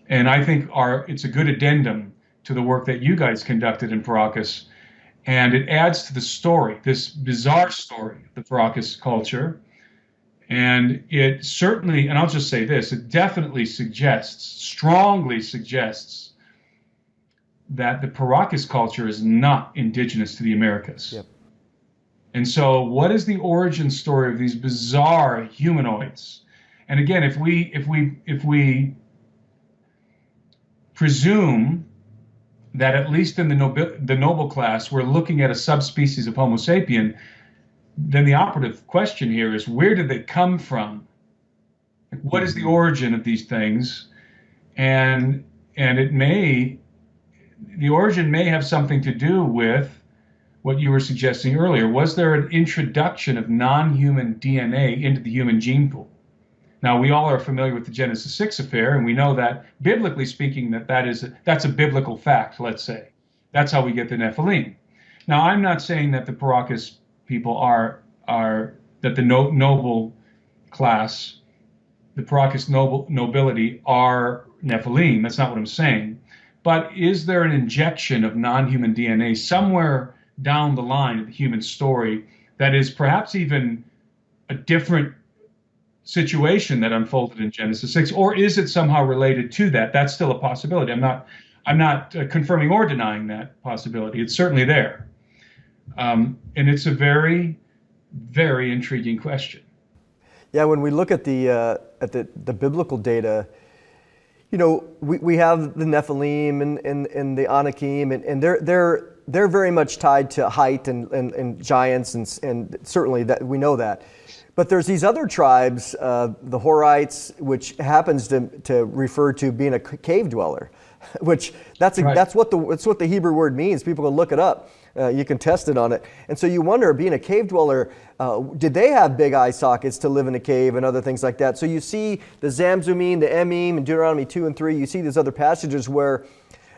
and I think it's a good addendum to the work that you guys conducted in Paracas. And it adds to the story, this bizarre story of the Paracas culture. And it certainly, and I'll just say this, it definitely suggests, strongly suggests, that the Paracas culture is not indigenous to the Americas. Yep. And so what is the origin story of these bizarre humanoids? And again, if we presume that at least in the noble class, we're looking at a subspecies of Homo sapien, then the operative question here is, where did they come from? Like, what is the origin of these things? And the origin may have something to do with what you were suggesting earlier. Was there an introduction of non-human DNA into the human gene pool? Now, we all are familiar with the Genesis 6 affair, and we know that, biblically speaking, that's a biblical fact, let's say. That's how we get the Nephilim. Now, I'm not saying that the Paracas people that the noble class, the Paracas nobility are Nephilim. That's not what I'm saying. But is there an injection of non-human DNA somewhere down the line of the human story that is perhaps even a different situation that unfolded in Genesis 6, or is it somehow related to that? That's still a possibility. I'm not confirming or denying that possibility. It's certainly there, and it's a very, very intriguing question. Yeah, when we look at the biblical data, you know, we have the Nephilim and the Anakim, and they're very much tied to height and giants, and certainly that we know that. But there's these other tribes, the Horites, which happens to refer to being a cave dweller, which that's what the Hebrew word means. People can look it up. You can test it on it. And so you wonder, being a cave dweller, did they have big eye sockets to live in a cave and other things like that? So you see the Zamzummim, the Emim, and Deuteronomy 2 and 3. You see these other passages where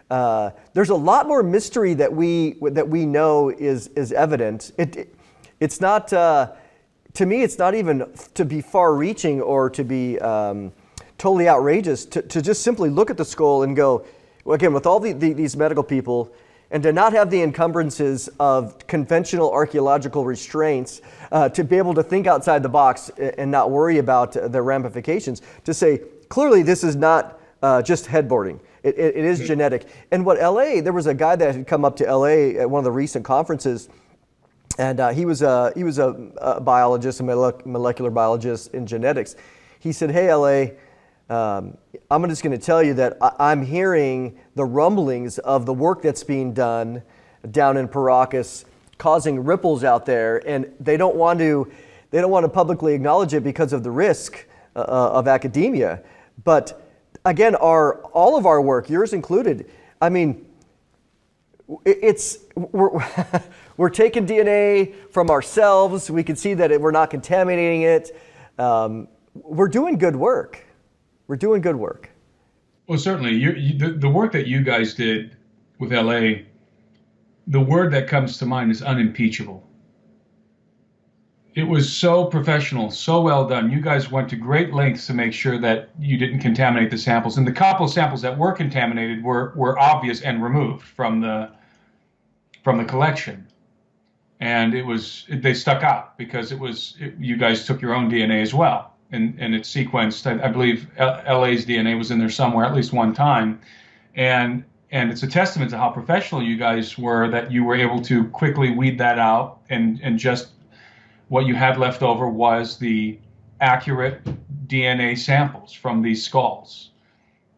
there's a lot more mystery that we know is evident. It's not. To me, it's not even to be far-reaching or to be totally outrageous to just simply look at the skull and go, well, again, with all these medical people, and to not have the encumbrances of conventional archaeological restraints, to be able to think outside the box and not worry about the ramifications, to say, clearly this is not just headboarding. It is genetic. And there was a guy that had come up to LA at one of the recent conferences, and he was a biologist, a molecular biologist in genetics. He said, "Hey, LA, I'm just going to tell you that I'm hearing the rumblings of the work that's being done down in Paracas, causing ripples out there, and they don't want to publicly acknowledge it because of the risk of academia. But again, all of our work, yours included, I mean, we're taking DNA from ourselves. We can see that we're not contaminating it. We're doing good work. We're doing good work." Well, certainly, the work that you guys did with LA, the word that comes to mind is unimpeachable. It was so professional, so well done. You guys went to great lengths to make sure that you didn't contaminate the samples. And the couple of samples that were contaminated were obvious and removed from the collection. And they stuck out because you guys took your own DNA as well. And it's sequenced. I believe LA's DNA was in there somewhere at least one time. And it's a testament to how professional you guys were that you were able to quickly weed that out, and just what you had left over was the accurate DNA samples from these skulls.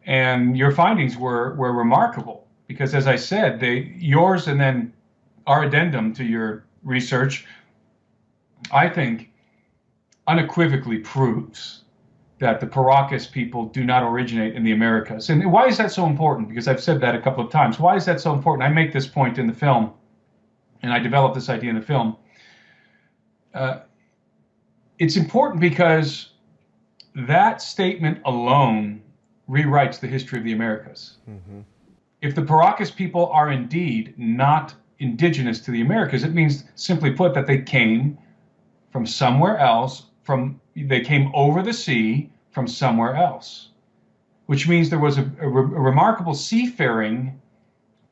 And your findings were remarkable because, as I said, yours and then our addendum to your research, I think, unequivocally proves that the Paracas people do not originate in the Americas. And why is that so important? Because I've said that a couple of times. Why is that so important? I make this point in the film, and I develop this idea in the film. It's important because that statement alone rewrites the history of the Americas. Mm-hmm. If the Paracas people are indeed not indigenous to the Americas, it means, simply put, that they came from somewhere else. They came over the sea from somewhere else, which means there was a remarkable seafaring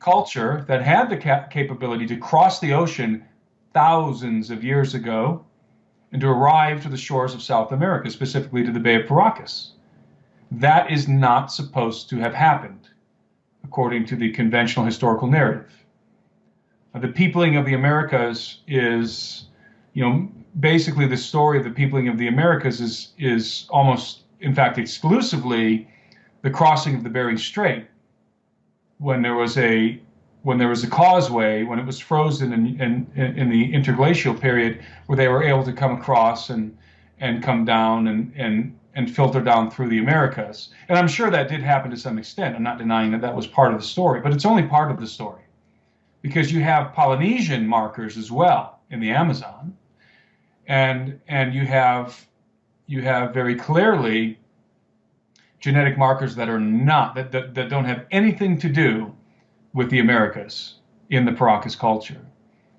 culture that had the capability to cross the ocean thousands of years ago and to arrive to the shores of South America, specifically to the Bay of Paracas. That is not supposed to have happened, according to the conventional historical narrative. The peopling of the Americas is, basically the story of the peopling of the Americas is almost, in fact, exclusively the crossing of the Bering Strait, when there was a causeway, when it was frozen in the interglacial period, where they were able to come across and come down and filter down through the Americas. And I'm sure that did happen to some extent. I'm not denying that that was part of the story, but it's only part of the story, because you have Polynesian markers as well in the Amazon, and you have very clearly genetic markers that are not that don't have anything to do with the Americas in the Paracas culture.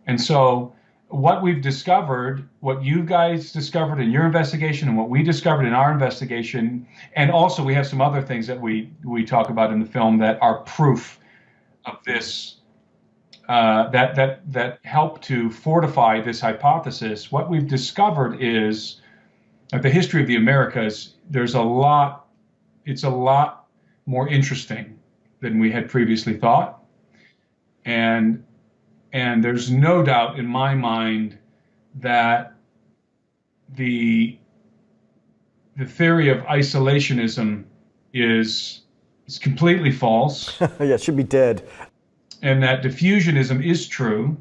And so what we've discovered, what you guys discovered in your investigation and what we discovered in our investigation, and also we have some other things that we talk about in the film that are proof of this, that help to fortify this hypothesis. What we've discovered is that the history of the Americas, it's a lot more interesting than we had previously thought. And there's no doubt in my mind that the theory of isolationism is completely false. Yeah, it should be dead. And that diffusionism is true,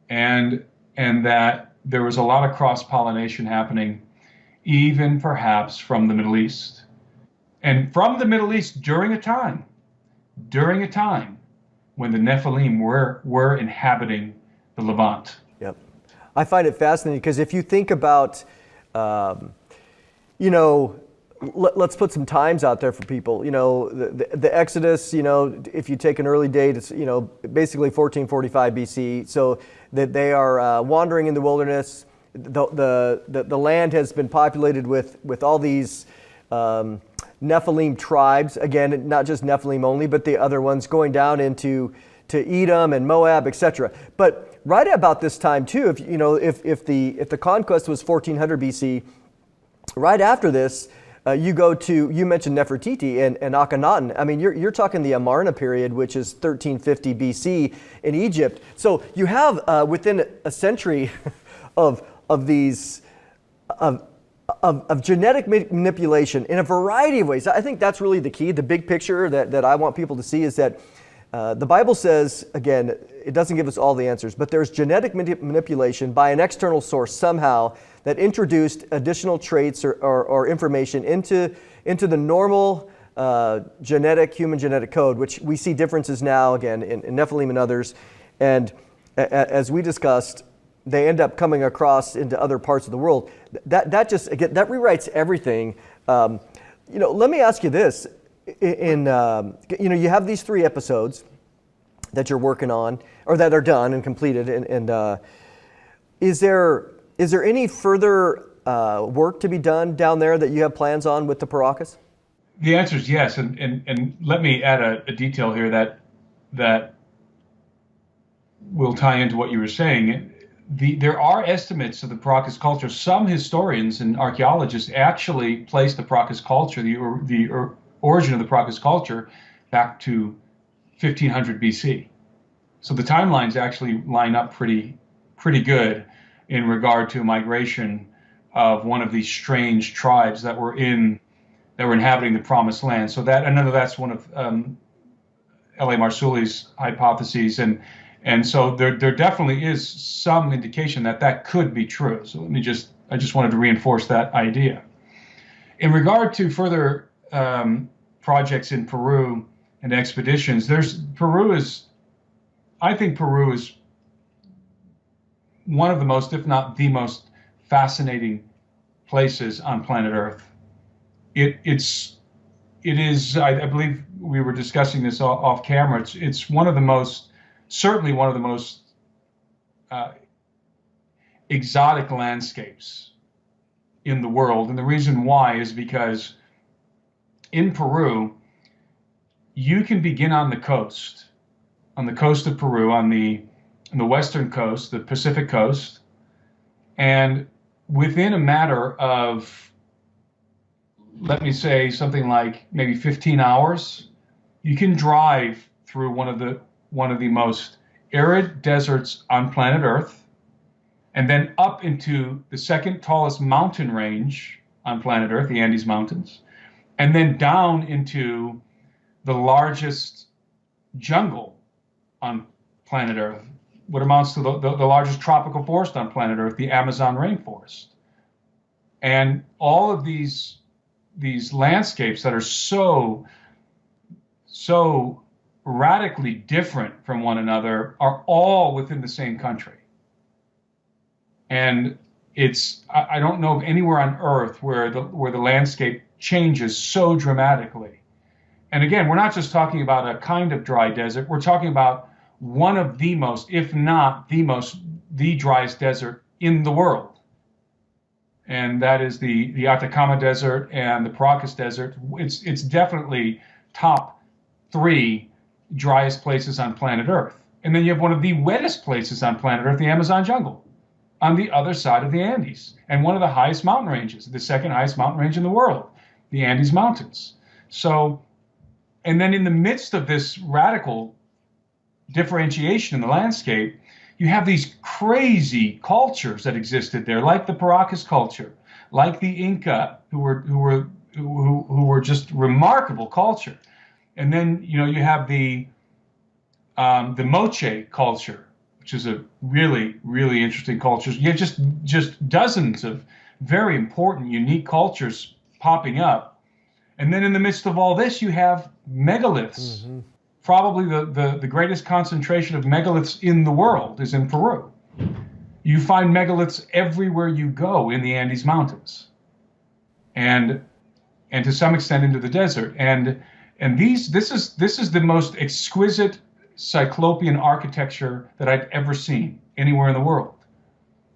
and that there was a lot of cross-pollination happening, even perhaps from the Middle East. And from the Middle East during a time when the Nephilim were inhabiting the Levant. Yep. I find it fascinating because if you think about, let's put some times out there for people. The Exodus, if you take an early date, it's, basically 1445 BC. So that they are wandering in the wilderness. The land has been populated with all these Nephilim tribes, again, not just Nephilim only, but the other ones going down to Edom and Moab, etc. But right about this time too, if the conquest was 1400 BC, right after this, you mentioned Nefertiti and Akhenaten. I mean, you're talking the Amarna period, which is 1350 BC in Egypt. So you have within a century of these of genetic manipulation in a variety of ways. I think that's really the key. The big picture that I want people to see is that the Bible says, again, it doesn't give us all the answers, but there's genetic manipulation by an external source somehow that introduced additional traits or information into the normal human genetic code, which we see differences now, again, in Nephilim and others. And as we discussed, they end up coming across into other parts of the world. That rewrites everything. Let me ask you this: you have these 3 episodes that you're working on, or that are done and completed, and is there any further work to be done down there that you have plans on with the Paracas? The answer is yes, and let me add a detail here that will tie into what you were saying. There are estimates of the Paracas culture. Some historians and archaeologists actually place the Paracas culture, the origin of the Paracas culture, back to 1500 BC. So the timelines actually line up pretty good in regard to migration of one of these strange tribes that were inhabiting the Promised Land. So I know that's one of L.A. Marsuli's hypotheses, and so there definitely is some indication that could be true. So I just wanted to reinforce that idea. In regard to further projects in Peru and expeditions, I think Peru is one of the most, if not the most, fascinating places on planet Earth. It is, I believe we were discussing this off camera, it's certainly one of the most exotic landscapes in the world. And the reason why is because in Peru, you can begin on the coast on the coast of Peru, on the western coast, the Pacific coast, and within a matter of, let me say, something like maybe 15 hours, you can drive through one of the most arid deserts on planet Earth, and then up into the second tallest mountain range on planet Earth, the Andes Mountains, and then down into the largest jungle on planet Earth, what amounts to the largest tropical forest on planet Earth, the Amazon rainforest. And all of these landscapes that are so radically different from one another are all within the same country. And I don't know of anywhere on Earth where the landscape changes so dramatically. And again, we're not just talking about a kind of dry desert. We're talking about one of the most, if not the driest desert in the world. And that is the Atacama Desert and the Paracas Desert. It's definitely top 3 driest places on planet Earth. And then you have one of the wettest places on planet Earth, the Amazon jungle, on the other side of the Andes, and one of the highest mountain ranges, the second highest mountain range in the world, the Andes Mountains. So, and then in the midst of this radical differentiation in the landscape, you have these crazy cultures that existed there, like the Paracas culture, like the Inca, who were just remarkable culture. And then, you have the Moche culture, which is a really, really interesting culture. You have just dozens of very important, unique cultures popping up. And then in the midst of all this, you have megaliths. Mm-hmm. Probably the greatest concentration of megaliths in the world is in Peru. You find megaliths everywhere you go in the Andes Mountains, and to some extent into the desert. And this is the most exquisite Cyclopean architecture that I've ever seen anywhere in the world.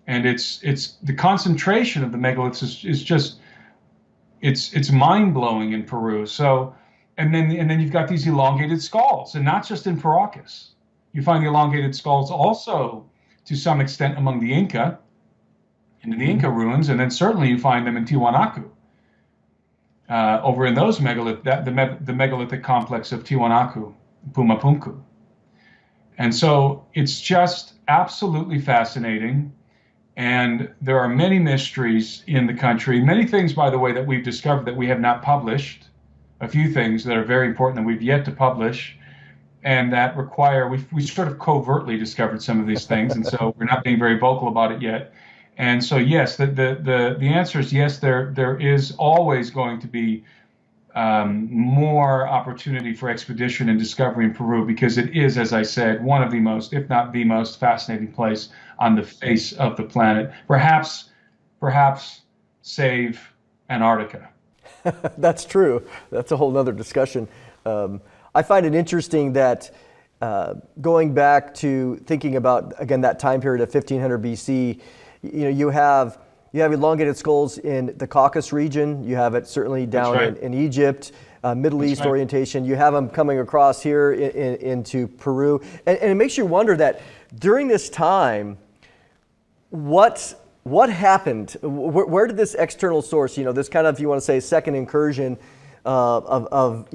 And it's the concentration of the megaliths is just it's mind-blowing in Peru. So and then you've got these elongated skulls, and not just in Paracas. You find the elongated skulls also to some extent among the Inca, in the Inca ruins, and then certainly you find them in Tiwanaku. Over in those the megalithic complex of Tiwanaku, Pumapunku. And so it's just absolutely fascinating. And there are many mysteries in the country, many things, by the way, that we've discovered that we have not published, a few things that are very important that we've yet to publish, and that require, we sort of covertly discovered some of these things, and so we're not being very vocal about it yet. And so, yes, the answer is yes, there is always going to be more opportunity for expedition and discovery in Peru, because it is, as I said, one of the most, if not the most fascinating place on the face of the planet. Perhaps save Antarctica. That's true. That's a whole other discussion. I find it interesting that going back to thinking about, again, that time period of 1500 BC, you have elongated skulls in the Caucasus region. You have it certainly down in Egypt, Middle East orientation. You have them coming across here into Peru. And it makes you wonder that during this time, what happened? Where did this external source, this kind of, if you want to say, second incursion of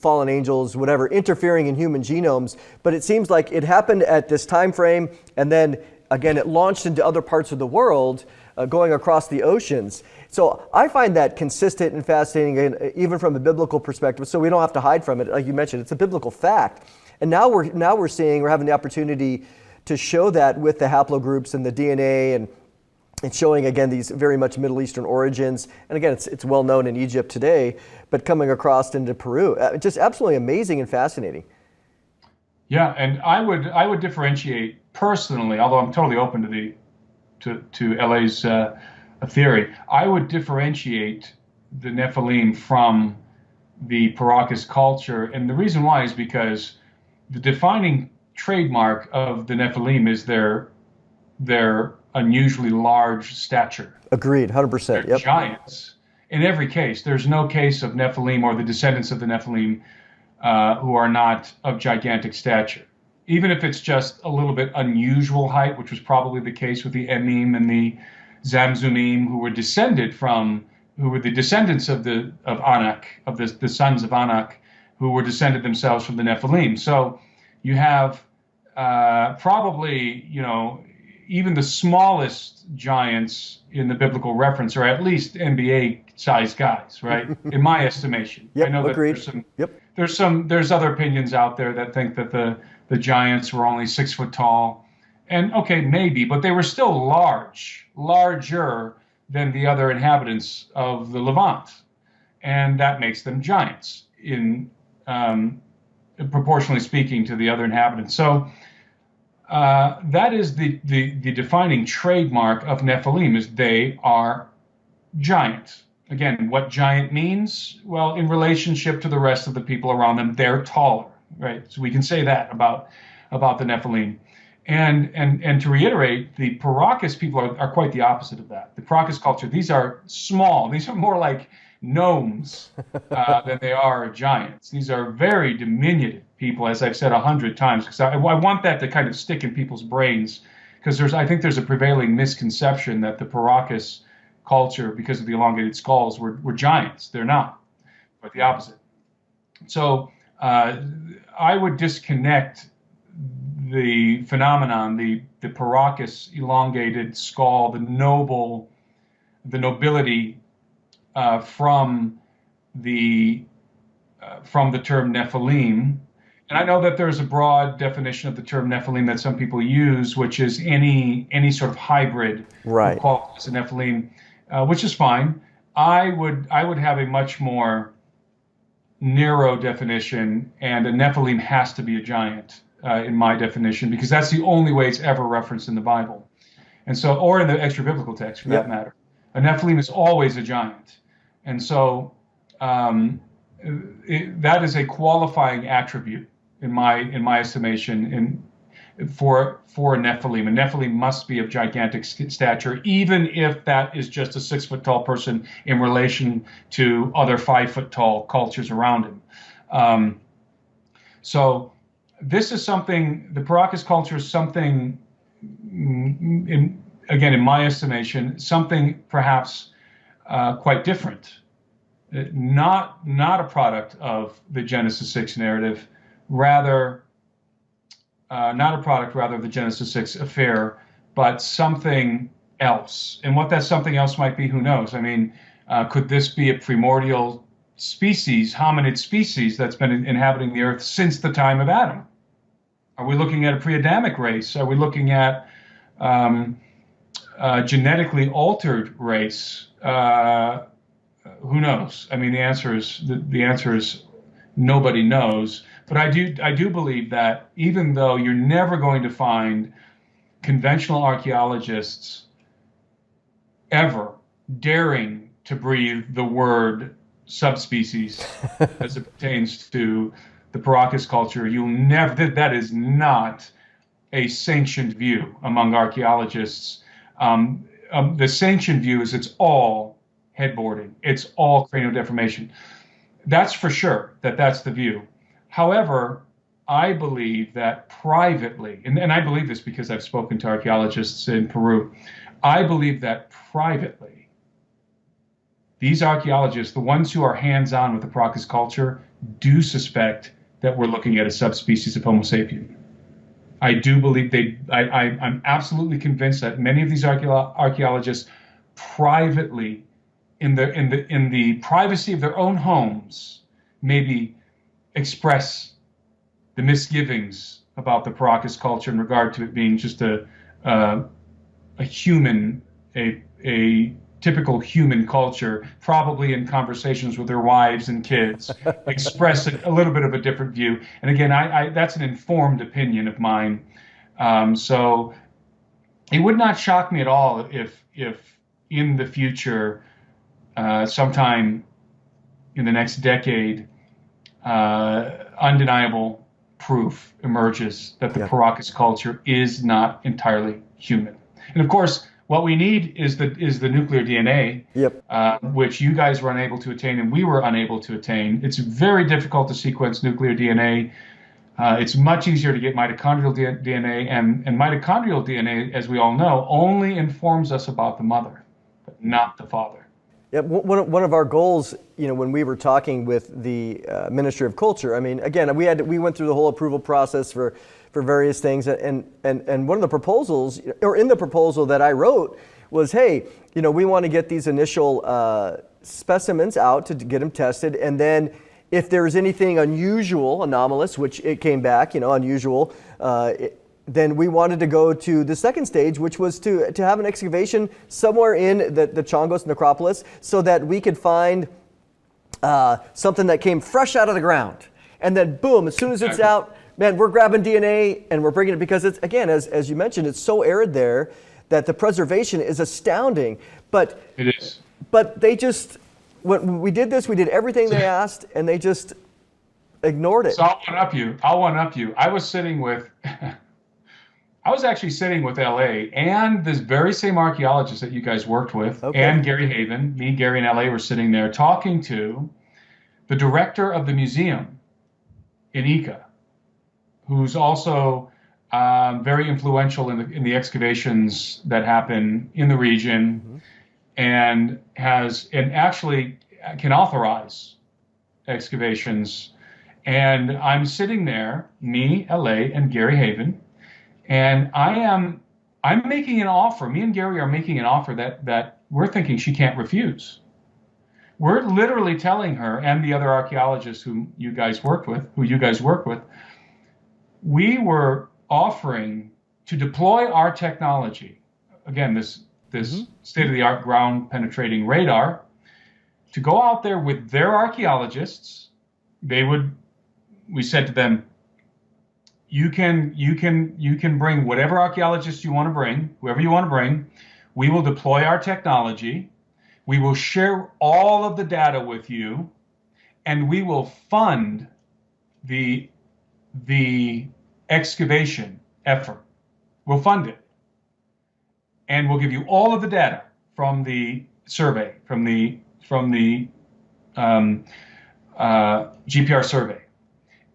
fallen angels, whatever, interfering in human genomes? But it seems like it happened at this time frame, and then again it launched into other parts of the world, going across the oceans. So I find that consistent and fascinating, even from a biblical perspective. So we don't have to hide from it, like you mentioned. It's a biblical fact, and now we're having the opportunity to show that with the haplogroups and the DNA and showing, again, these very much Middle Eastern origins. And again, it's well known in Egypt today, but coming across into Peru, just absolutely amazing and fascinating. Yeah, and I would differentiate personally, although I'm totally open to LA's theory. I would differentiate the Nephilim from the Paracas culture, and the reason why is because the defining trademark of the Nephilim is their unusually large stature. Agreed, 100%. They're giants. In every case, there's no case of Nephilim or the descendants of the Nephilim who are not of gigantic stature. even if it's just a little bit unusual height, which was probably the case with the Emim and the Zamzumim, who were the descendants of Anak, of the sons of Anak, who were descended themselves from the Nephilim. So you have probably, even the smallest giants in the biblical reference are at least NBA-sized guys, right? In my estimation. Yep, I know that agreed. there's other opinions out there that think that the giants were only 6 foot tall. And okay, maybe, but they were still larger than the other inhabitants of the Levant. And that makes them giants in proportionally speaking to the other inhabitants. So that is the defining trademark of Nephilim, is they are giant. Again, what giant means? Well, in relationship to the rest of the people around them, they're taller, right? So we can say that about the Nephilim. And to reiterate, the Paracas people are quite the opposite of that. The Paracas culture, these are small. These are more like gnomes than they are giants. These are very diminutive people, as I've said 100 times, because I want that to kind of stick in people's brains, because I think there's a prevailing misconception that the Paracas culture, because of the elongated skulls, were giants. They're not, but the opposite. So I would disconnect the phenomenon, the Paracas elongated skull, the nobility from the term Nephilim. And I know that there's a broad definition of the term Nephilim that some people use, which is any sort of hybrid right. called as a Nephilim, which is fine. I would have a much more narrow definition, and a Nephilim has to be a giant in my definition, because that's the only way it's ever referenced in the Bible, and so, or in the extra biblical text for that matter. A Nephilim is always a giant, and so that is a qualifying attribute in my estimation for a Nephilim. A Nephilim must be of gigantic stature, even if that is just a 6 foot tall person in relation to other 5 foot tall cultures around him. So this is something, the Paracas culture is something, again, in my estimation, something perhaps quite different. Not a product of the Genesis 6 narrative, rather not a product rather of the Genesis 6 affair, but something else. And what that something else might be, who knows? I mean, could this be a primordial species, hominid species, that's been inhabiting the earth since the time of Adam? Are we looking at a pre-Adamic race? Are we looking at genetically altered race? Who knows? I mean, the answer is nobody knows. But I do believe that even though you're never going to find conventional archaeologists ever daring to breathe the word subspecies as it pertains to the Paracas culture, that is not a sanctioned view among archaeologists. The sanctioned view is it's all headboarding. It's all cranial deformation. That's for sure, that's the view. However, I believe that privately, and I believe this because I've spoken to archaeologists in Peru, I believe that privately, these archaeologists, the ones who are hands-on with the Paracas culture, do suspect that we're looking at a subspecies of Homo sapien. I do believe I'm absolutely convinced that many of these archaeologists privately, in the privacy of their own homes, maybe express the misgivings about the Paracas culture in regard to it being just a typical human culture, probably in conversations with their wives and kids, express a little bit of a different view. And again, that's an informed opinion of mine. So it would not shock me at all if in the future, sometime in the next decade, undeniable proof emerges that the Paracas culture is not entirely human. And of course, what we need is the nuclear DNA, which you guys were unable to attain and we were unable to attain. It's very difficult to sequence nuclear DNA. It's much easier to get mitochondrial DNA, and mitochondrial DNA, as we all know, only informs us about the mother, but not the father. Yeah, one of our goals, when we were talking with the Ministry of Culture, I mean, again, we went through the whole approval process for various things, and one of the proposals, or in the proposal that I wrote, was, hey, we want to get these initial specimens out to get them tested, and then if there's anything unusual, anomalous, which it came back, unusual, then we wanted to go to the second stage, which was to have an excavation somewhere in the Chongos necropolis so that we could find something that came fresh out of the ground. And then boom, as soon as it's out, man, we're grabbing DNA and we're bringing it, because it's, again, as you mentioned, it's so arid there that the preservation is astounding. But it is. But they just, when we did this, we did everything they asked, and they just ignored it. So I'll one up you. I was sitting with, I was actually sitting with LA and this very same archaeologist that you guys worked with, and Gary Haven. Me, Gary, and LA were sitting there talking to the director of the museum in Ica, who's also very influential in the excavations that happen in the region, and actually can authorize excavations. And I'm sitting there, me, LA, and Gary Haven, and I'm making an offer. Me and Gary are making an offer that we're thinking she can't refuse. We're literally telling her, and the other archaeologists who you guys work with, we were offering to deploy our technology, again, this state-of-the-art ground-penetrating radar, to go out there with their archaeologists. We said to them, you can bring whatever archaeologists you want to bring, whoever you want to bring. We will deploy our technology. We will share all of the data with you, and we will fund the excavation effort. We'll fund it. And we'll give you all of the data from the survey, from the GPR survey.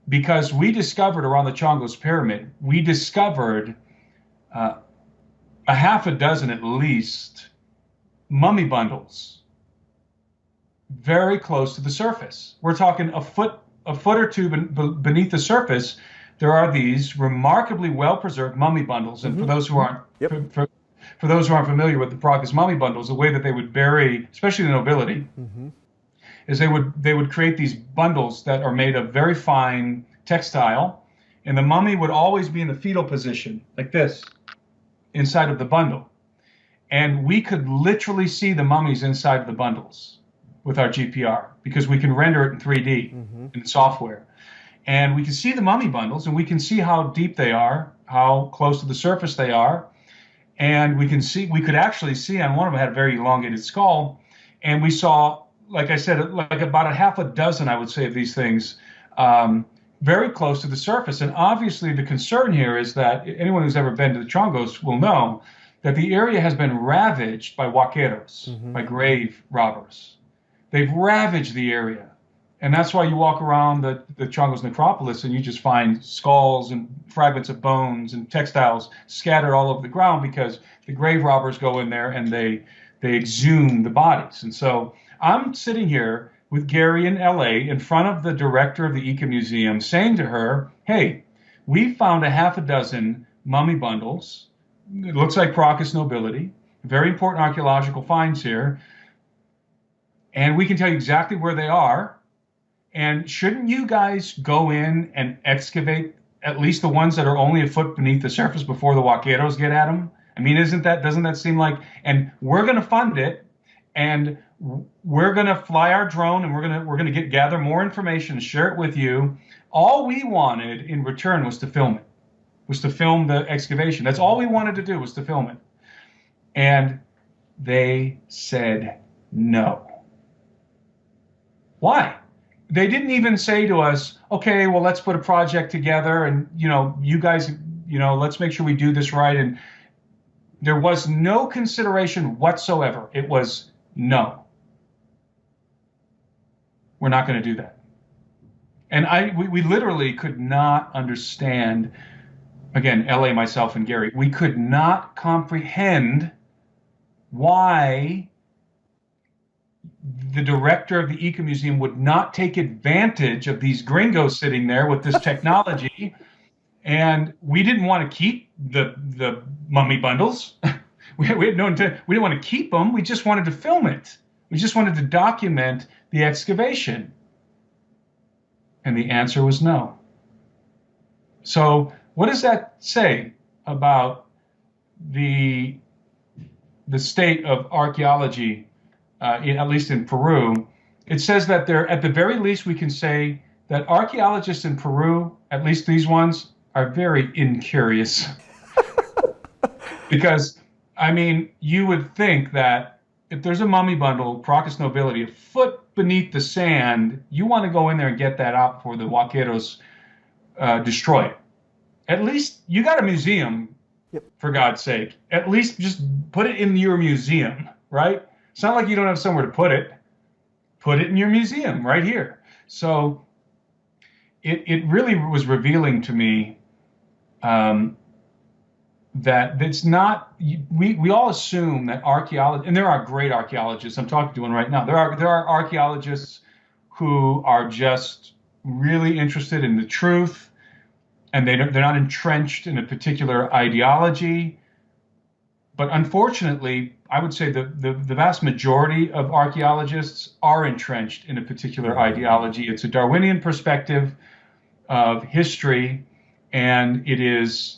Because we discovered around the Chongos Pyramid, we discovered a half a dozen at least mummy bundles very close to the surface. We're talking a foot or two beneath the surface. There are these remarkably well-preserved mummy bundles, and for those who aren't for those who aren't familiar with the Paracas mummy bundles, the way that they would bury, especially the nobility, is they would create these bundles that are made of very fine textile, and the mummy would always be in the fetal position, like this, inside of the bundle. And we could literally see the mummies inside of the bundles with our GPR, because we can render it in 3D in software. And we can see the mummy bundles, and we can see how deep they are, how close to the surface they are. And we could actually see on one of them had a very elongated skull. And we saw, like I said, like about a half a dozen, I would say, of these things very close to the surface. And obviously the concern here is that anyone who's ever been to the Chongos will know that the area has been ravaged by huaqueros, by grave robbers. They've ravaged the area. And that's why you walk around the Chongos necropolis and you just find skulls and fragments of bones and textiles scattered all over the ground, because the grave robbers go in there and they exhume the bodies. And so I'm sitting here with Gary in LA in front of the director of the Ica Museum, saying to her, hey, we found a half a dozen mummy bundles. It looks like Paracas nobility. Very important archaeological finds here. And we can tell you exactly where they are. And shouldn't you guys go in and excavate at least the ones that are only a foot beneath the surface before the huaqueros get at them? I mean, doesn't that seem like, and we're going to fund it, and we're going to fly our drone, and we're going to gather more information, share it with you. All we wanted in return was to film it, was to film the excavation. That's all we wanted to do, was to film it. And they said no. Why? They didn't even say to us, okay, well, let's put a project together, and you guys, let's make sure we do this right. And there was no consideration whatsoever. It was no. We're not going to do that. And we literally could not understand, again, LA, myself, and Gary, we could not comprehend why the director of the Eco Museum would not take advantage of these gringos sitting there with this technology. And we didn't want to keep the mummy bundles. We had no intent. We didn't want to keep them. We just wanted to film it. We just wanted to document the excavation. And the answer was no. So what does that say about the state of archaeology, at least in Peru? It says that there, at the very least, we can say that archaeologists in Peru, at least these ones, are very incurious. Because, I mean, you would think that if there's a mummy bundle, Paracas nobility, a foot beneath the sand, you want to go in there and get that out before the vaqueros destroy it. At least you got a museum, yep, for God's sake. At least just put it in your museum, right? It's not like you don't have somewhere to put it. Put it in your museum right here. So it really was revealing to me that it's not, we all assume that archaeology, and there are great archaeologists, I'm talking to one right now, there are archaeologists who are just really interested in the truth, and they're not entrenched in a particular ideology. But unfortunately, I would say the vast majority of archaeologists are entrenched in a particular ideology. It's a Darwinian perspective of history, and it is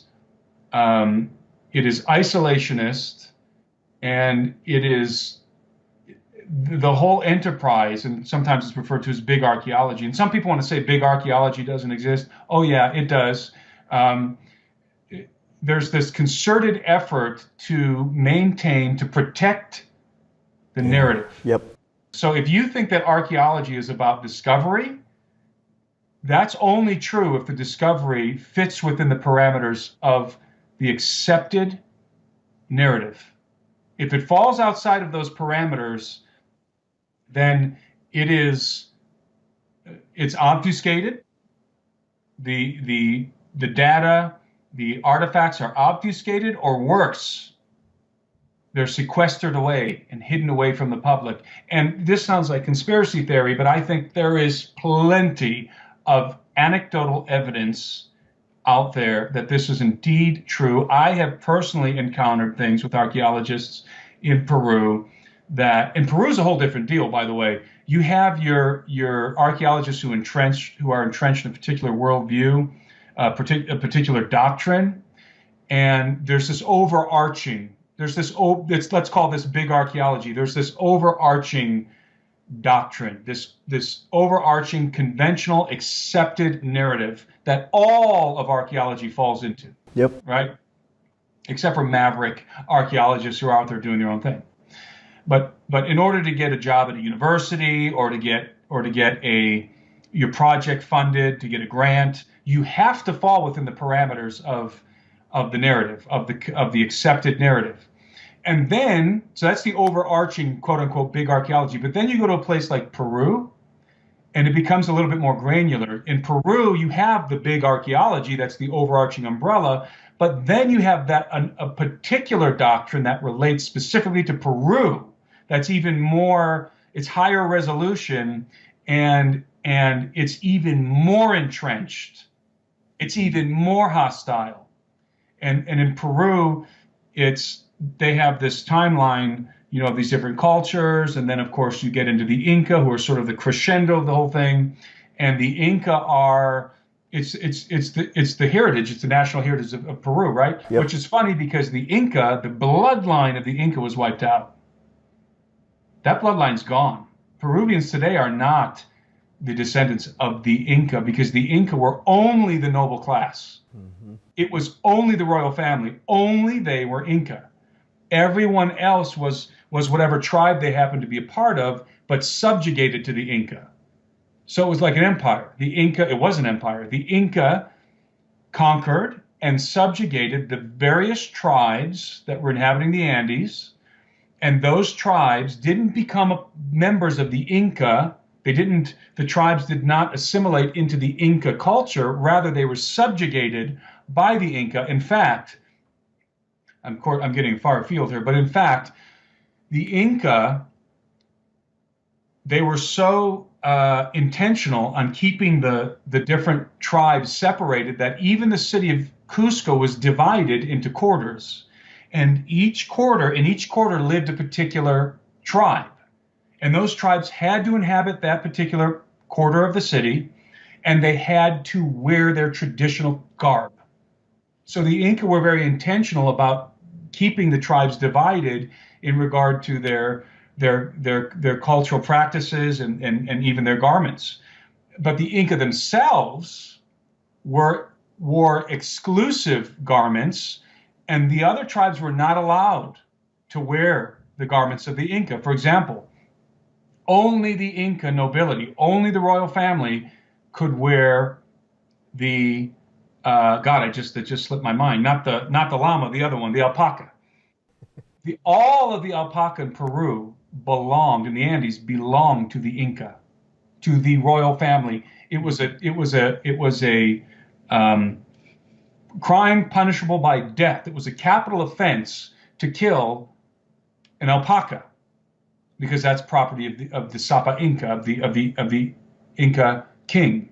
isolationist, and it is the whole enterprise, and sometimes it's referred to as big archaeology. And some people want to say big archaeology doesn't exist. Oh yeah, it does. There's this concerted effort to maintain, to protect the narrative. Yep. So if you think that archaeology is about discovery, that's only true if the discovery fits within the parameters of the accepted narrative. If it falls outside of those parameters, then it's obfuscated. The data, the artifacts are obfuscated, or worse, they're sequestered away and hidden away from the public. And this sounds like conspiracy theory, but I think there is plenty of anecdotal evidence out there that this is indeed true. I have personally encountered things with archaeologists in Peru and Peru is a whole different deal, by the way. You have your archaeologists who are entrenched in a particular worldview, a particular doctrine, and there's this overarching, let's call this big archaeology. There's this overarching doctrine, this overarching conventional accepted narrative that all of archaeology falls into. Yep. Right? Except for maverick archaeologists who are out there doing their own thing. But in order to get a job at a university, or to get your project funded, to get a grant, you have to fall within the parameters of the narrative, of the accepted narrative. And then, so that's the overarching, quote unquote, big archaeology. But then you go to a place like Peru, and it becomes a little bit more granular. In Peru, you have the big archaeology, that's the overarching umbrella, but then you have a particular doctrine that relates specifically to Peru. That's even more, it's higher resolution, and it's even more entrenched. It's even more hostile. And in Peru, they have this timeline, of these different cultures, and then of course you get into the Inca, who are sort of the crescendo of the whole thing. And the Inca are, it's the heritage, it's the national heritage of Peru, right? Yep. Which is funny because the Inca, the bloodline of the Inca was wiped out. That bloodline's gone. Peruvians today are not the descendants of the Inca, because the Inca were only the noble class. Mm-hmm. It was only the royal family. Only they were Inca. Everyone else was whatever tribe they happened to be a part of, but subjugated to the Inca. So it was like an empire. It was an empire. The Inca conquered and subjugated the various tribes that were inhabiting the Andes, and those tribes didn't become members of the Inca The tribes did not assimilate into the Inca culture. Rather, they were subjugated by the Inca. In fact, I'm getting far afield here, but in fact, the Inca, they were so intentional on keeping the different tribes separated that even the city of Cusco was divided into quarters. And in each quarter lived a particular tribe. And those tribes had to inhabit that particular quarter of the city, and they had to wear their traditional garb. So the Inca were very intentional about keeping the tribes divided in regard to their cultural practices and even their garments. But the Inca themselves wore exclusive garments, and the other tribes were not allowed to wear the garments of the Inca. For example, only the Inca nobility, only the royal family could wear the it just slipped my mind. Not the llama, the other one, the alpaca. All of the alpaca in Peru in the Andes belonged to the Inca, to the royal family. It was a crime punishable by death. It was a capital offense to kill an alpaca, because that's property of the Sapa Inca, of the Inca king.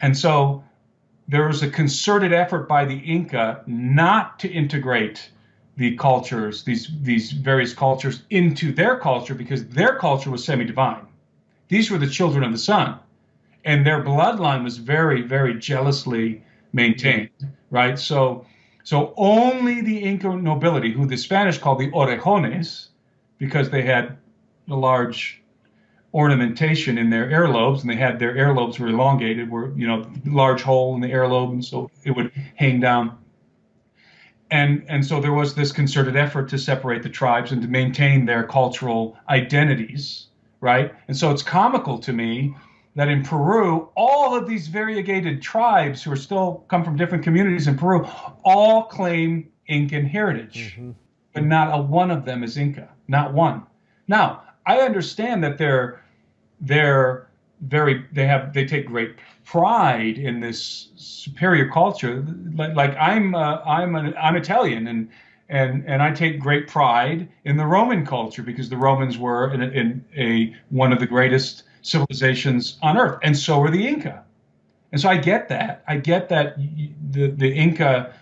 And so there was a concerted effort by the Inca not to integrate the cultures, these various cultures, into their culture, because their culture was semi-divine. These were the children of the sun, and their bloodline was very, very jealously maintained, right? So only the Inca nobility, who the Spanish called the orejones, because they had a large ornamentation in their earlobes, and their earlobes were elongated, large hole in the earlobe, and so it would hang down. And so there was this concerted effort to separate the tribes and to maintain their cultural identities, right? And so it's comical to me that in Peru, all of these variegated tribes who are still come from different communities in Peru all claim Incan heritage, but not a one of them is Inca, not one. Now, I understand that they take great pride in this superior culture. Like I'm Italian, and I take great pride in the Roman culture, because the Romans were in one of the greatest civilizations on earth, and so were the Inca. And so I get that. The Inca,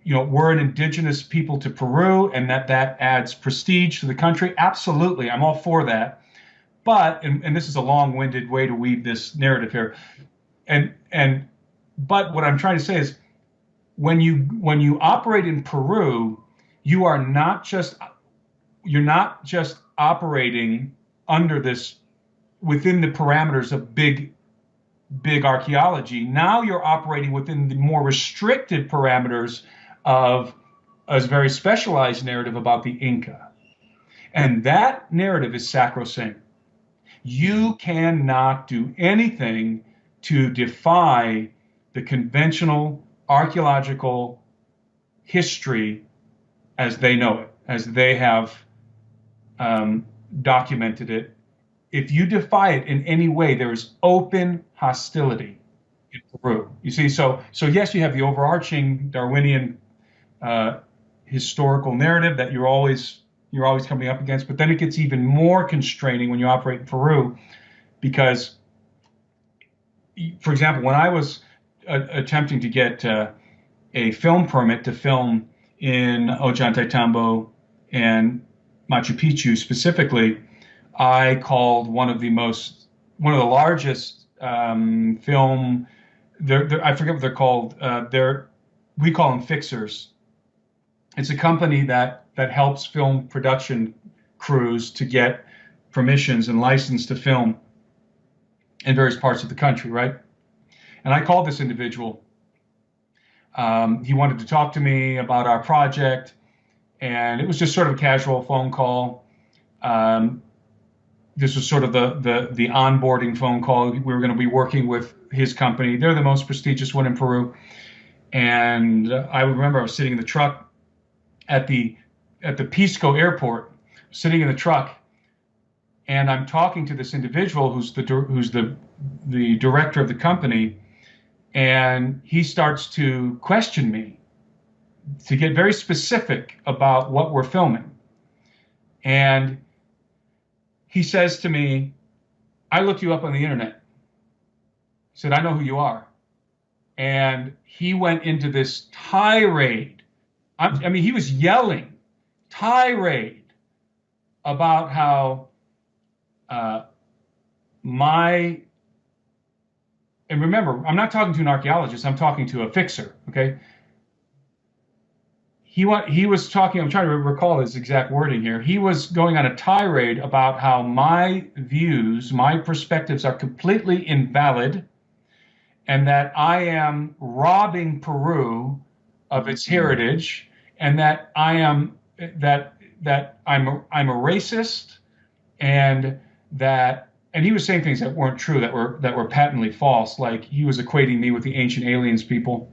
we're an indigenous people to Peru, and that adds prestige to the country. Absolutely, I'm all for that. But, and this is a long-winded way to weave this narrative here, but what I'm trying to say is, when you operate in Peru, you're not just operating under this, within the parameters of big archaeology. Now you're operating within the more restricted parameters of a very specialized narrative about the Inca. And that narrative is sacrosanct. You cannot do anything to defy the conventional archaeological history as they know it, as they have documented it. If you defy it in any way, there is open hostility in Peru. You see, so yes, you have the overarching Darwinian historical narrative that you're always coming up against, but then it gets even more constraining when you operate in Peru, because, for example, when I was attempting to get a film permit to film in Ollantaytambo and Machu Picchu specifically, I called one of the largest film. I forget what they're called. We call them fixers. It's a company that helps film production crews to get permissions and license to film in various parts of the country, right? And I called this individual. He wanted to talk to me about our project, and it was just sort of a casual phone call. This was sort of the onboarding phone call. We were going to be working with his company. They're the most prestigious one in Peru. And I remember I was sitting in the truck at the Pisco airport, sitting in the truck, and I'm talking to this individual who's the director of the company, and he starts to question me, to get very specific about what we're filming. And he says to me, "I looked you up on the internet." He said, "I know who you are." And he went into this tirade. I mean, he was yelling, tirade, about how and remember, I'm not talking to an archaeologist, I'm talking to a fixer, okay? He was talking, I'm trying to recall his exact wording here. He was going on a tirade about how my views, my perspectives are completely invalid, and that I am robbing Peru of its heritage, and that I'm a racist, and he was saying things that weren't true, that were patently false. Like, he was equating me with the ancient aliens people,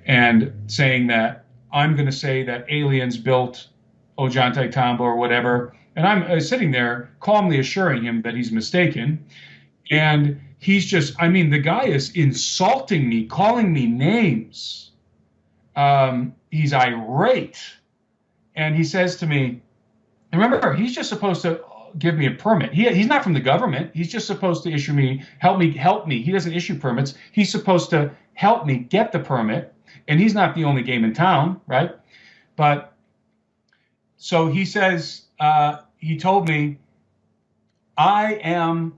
and saying that I'm going to say that aliens built Ollantaytambo or whatever, and I'm sitting there calmly assuring him that he's mistaken. And he's just, I mean, the guy is insulting me, calling me names. He's irate. And he says to me, and remember, he's just supposed to give me a permit. He's not from the government. He's just supposed to help me. He doesn't issue permits. He's supposed to help me get the permit. And he's not the only game in town, right? But so he says, he told me, "I am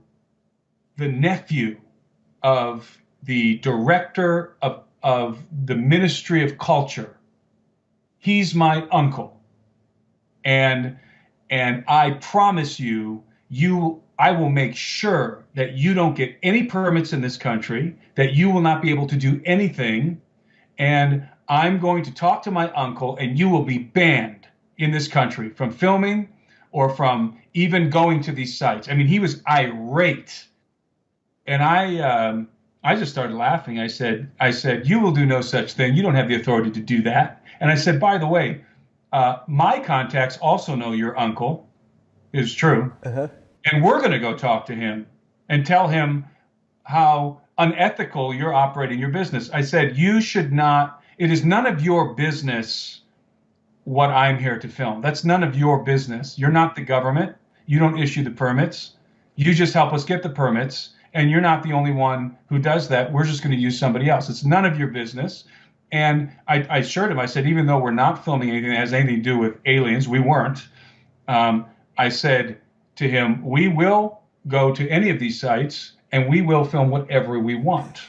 the nephew of the director of the Ministry of Culture. He's my uncle. And I promise you, I will make sure that you don't get any permits in this country, that you will not be able to do anything. And I'm going to talk to my uncle, and you will be banned in this country from filming or from even going to these sites." I mean, he was irate. And I just started laughing. I said, "You will do no such thing. You don't have the authority to do that." And I said, "By the way, my contacts also know your uncle is true. Uh-huh. And we're going to go talk to him and tell him how unethical you're operating your business." I said, "You should not, it is none of your business what I'm here to film. That's none of your business. You're not the government. You don't issue the permits. You just help us get the permits. And you're not the only one who does that. We're just going to use somebody else. It's none of your business." And I assured him, I said, even though we're not filming anything that has anything to do with aliens, we weren't. I said to him, "We will go to any of these sites and we will film whatever we want."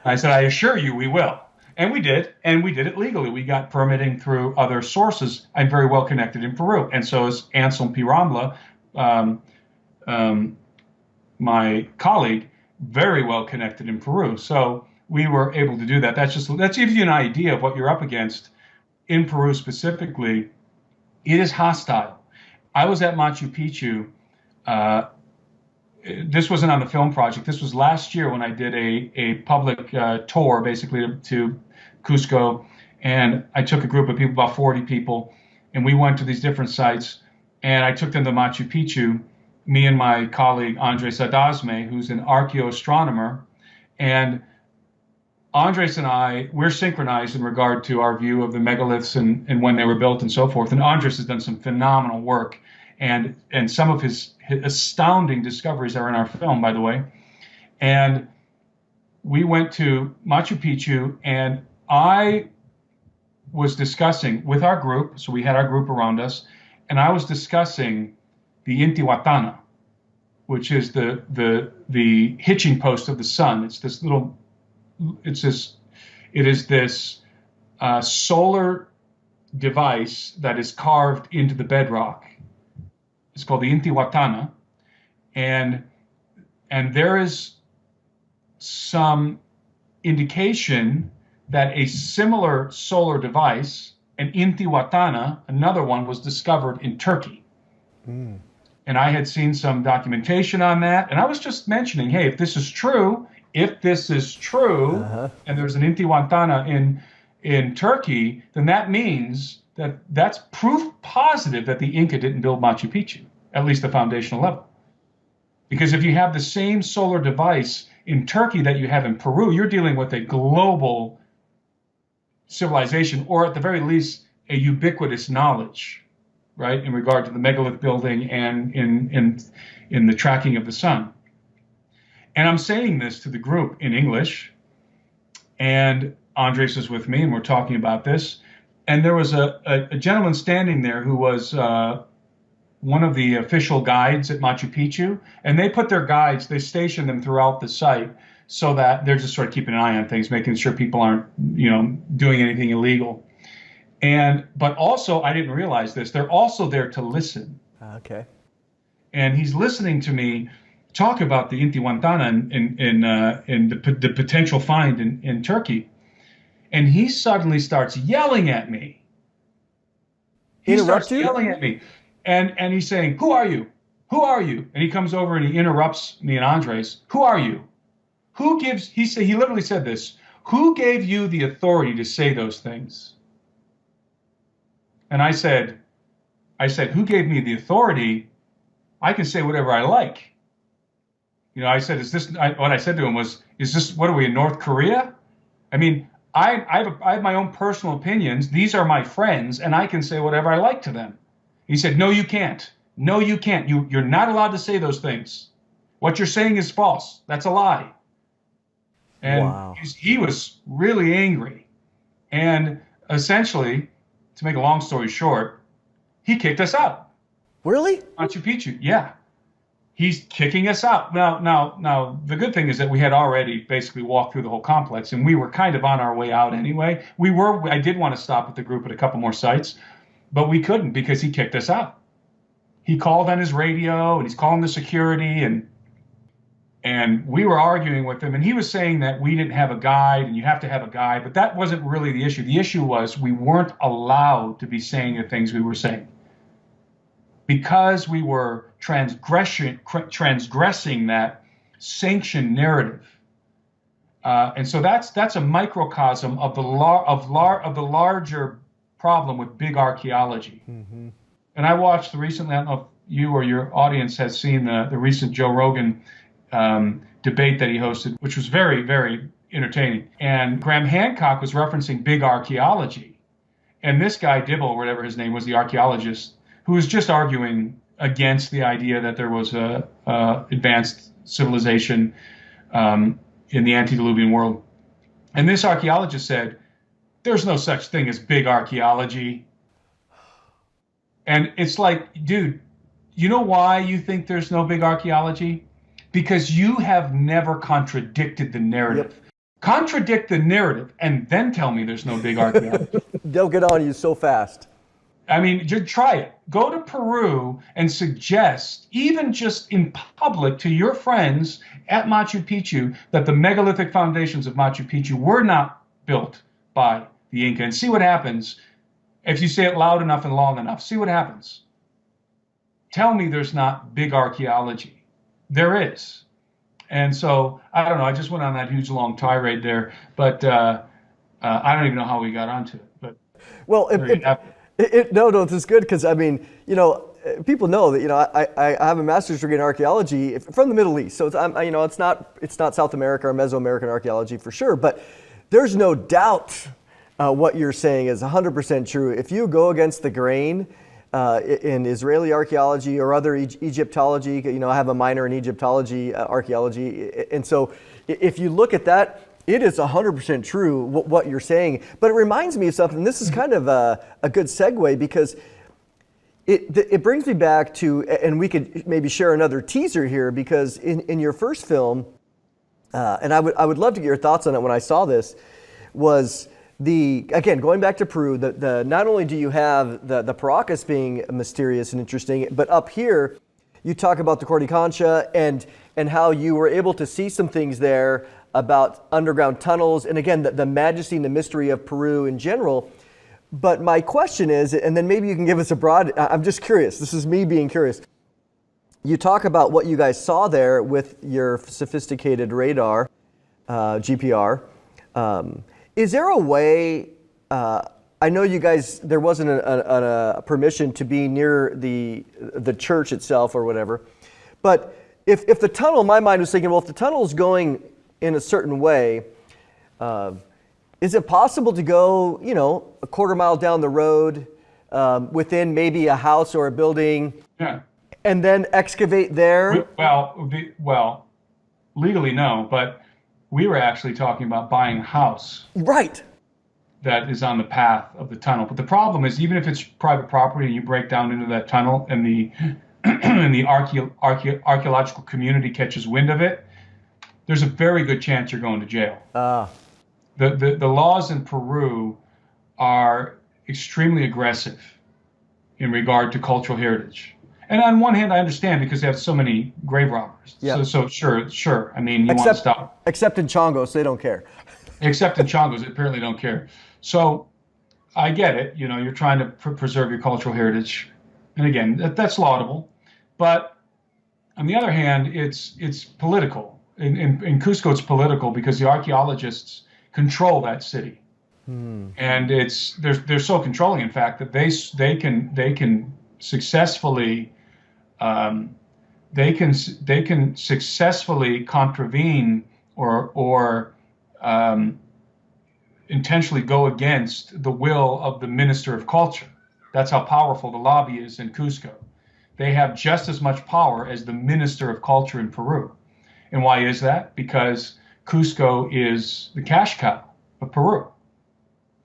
I said, "I assure you we will." And we did. And we did it legally. We got permitting through other sources. I'm very well connected in Peru. And so is Anselm P. Ramla, my colleague, very well connected in Peru. So we were able to do that. That gives you an idea of what you're up against in Peru specifically. It is hostile. I was at Machu Picchu. This wasn't on the film project. This was last year when I did a public tour, basically, to Cusco. And I took a group of people, about 40 people, and we went to these different sites. And I took them to Machu Picchu, me and my colleague, Andres Adasme, who's an archaeoastronomer. And Andres and I, we're synchronized in regard to our view of the megaliths and when they were built and so forth. And Andres has done some phenomenal work. And some of his astounding discoveries are in our film, by the way. And we went to Machu Picchu, and I was discussing with our group, so we had our group around us, and I was discussing the Intihuatana, which is the hitching post of the sun. It is this solar device that is carved into the bedrock. It's called the Intihuatana, and there is some indication that a similar solar device, an Intihuatana, another one, was discovered in Turkey. Mm. And I had seen some documentation on that, and I was just mentioning, hey, if this is true, uh-huh. And there's an Intihuatana in Turkey, then that means that's proof positive that the Inca didn't build Machu Picchu. at least the foundational level. Because if you have the same solar device in Turkey that you have in Peru, you're dealing with a global civilization, or at the very least, a ubiquitous knowledge, right, in regard to the megalith building and in the tracking of the sun. And I'm saying this to the group in English, and Andres was with me, and we're talking about this. And there was a gentleman standing there who was one of the official guides at Machu Picchu, and they put their guides, they stationed them throughout the site so that they're just sort of keeping an eye on things, making sure people aren't, doing anything illegal. But also, I didn't realize this, they're also there to listen. Okay. And he's listening to me talk about the Intihuatana and the potential find in Turkey. And he suddenly starts yelling at me. He starts yelling at me. And he's saying, "Who are you? Who are you?" And he comes over and he interrupts me and Andres. "Who are you? He literally said this, "Who gave you the authority to say those things?" And I said, "Who gave me the authority? I can say whatever I like." I said, what I said to him was, what are we in North Korea? I mean, I have my own personal opinions. These are my friends, and I can say whatever I like to them. He said, "No, you can't. No, you can't. You're not allowed to say those things. What you're saying is false. That's a lie." And wow. He was really angry. And essentially, to make a long story short, he kicked us out. Really? Machu Picchu, yeah. He's kicking us out. Now, the good thing is that we had already basically walked through the whole complex, and we were kind of on our way out anyway. I did want to stop with the group at a couple more sites, but we couldn't because he kicked us out. He called on his radio, and he's calling the security, and we were arguing with him, and he was saying that we didn't have a guide, and you have to have a guide, but that wasn't really the issue. The issue was we weren't allowed to be saying the things we were saying because we were transgressing that sanctioned narrative. And so that's a microcosm of the larger problem with big archaeology. Mm-hmm. And I watched recently, I don't know if you or your audience has seen the recent Joe Rogan debate that he hosted, which was very, very entertaining. And Graham Hancock was referencing big archaeology. And this guy, Dibble, whatever his name was, the archaeologist, who was just arguing against the idea that there was a advanced civilization in the antediluvian world. And this archaeologist said, "There's no such thing as big archaeology." And it's like, dude, you know why you think there's no big archaeology? Because you have never contradicted the narrative. Yep. Contradict the narrative and then tell me there's no big archaeology. They'll get on you so fast. I mean, just try it. Go to Peru and suggest, even just in public to your friends at Machu Picchu, that the megalithic foundations of Machu Picchu were not built by the Inca, and see what happens if you say it loud enough and long enough. See what happens. Tell me there's not big archaeology. There is. And so, I don't know, I just went on that huge long tirade there, but I don't even know how we got onto it. But well, no, this is good because, I mean, people know that, I have a master's degree in archaeology from the Middle East. So it's not South America or Mesoamerican archaeology for sure, but there's no doubt what you're saying is 100% true. If you go against the grain in Israeli archaeology or other Egyptology, I have a minor in Egyptology, archaeology. And so if you look at that, it is 100% true what you're saying. But it reminds me of something. This is kind of a good segue because it brings me back to, and we could maybe share another teaser here, because in your first film, and I would love to get your thoughts on it when I saw this, was again, going back to Peru, not only do you have the Paracas being mysterious and interesting, but up here, you talk about the Cordicancha and how you were able to see some things there about underground tunnels, and again, the majesty and the mystery of Peru in general. But my question is, and then maybe you can give us I'm just curious, this is me being curious. You talk about what you guys saw there with your sophisticated radar, GPR. Is there a way I know you guys, there wasn't a permission to be near the church itself or whatever, but if the tunnel, my mind was thinking, well, if the tunnel is going in a certain way, is it possible to go, a quarter mile down the road within maybe a house or a building, and then excavate there? Well, legally no, but we were actually talking about buying a house. Right. That is on the path of the tunnel. But the problem is, even if it's private property and you break down into that tunnel and the and the archaeological community catches wind of it, there's a very good chance you're going to jail. The laws in Peru are extremely aggressive in regard to cultural heritage. And on one hand, I understand because they have so many grave robbers. Yeah. So sure. I mean, you want to stop. Except in Chongos, they don't care. Except in Chongos, they apparently don't care. So I get it. You're trying to preserve your cultural heritage. And again, that's laudable. But on the other hand, it's political. In Cusco, it's political because the archaeologists control that city. And they're so controlling, in fact, that they can successfully contravene or intentionally go against the will of the Minister of Culture. That's how powerful the lobby is in Cusco. They have just as much power as the Minister of Culture in Peru. And why is that? Because Cusco is the cash cow of Peru.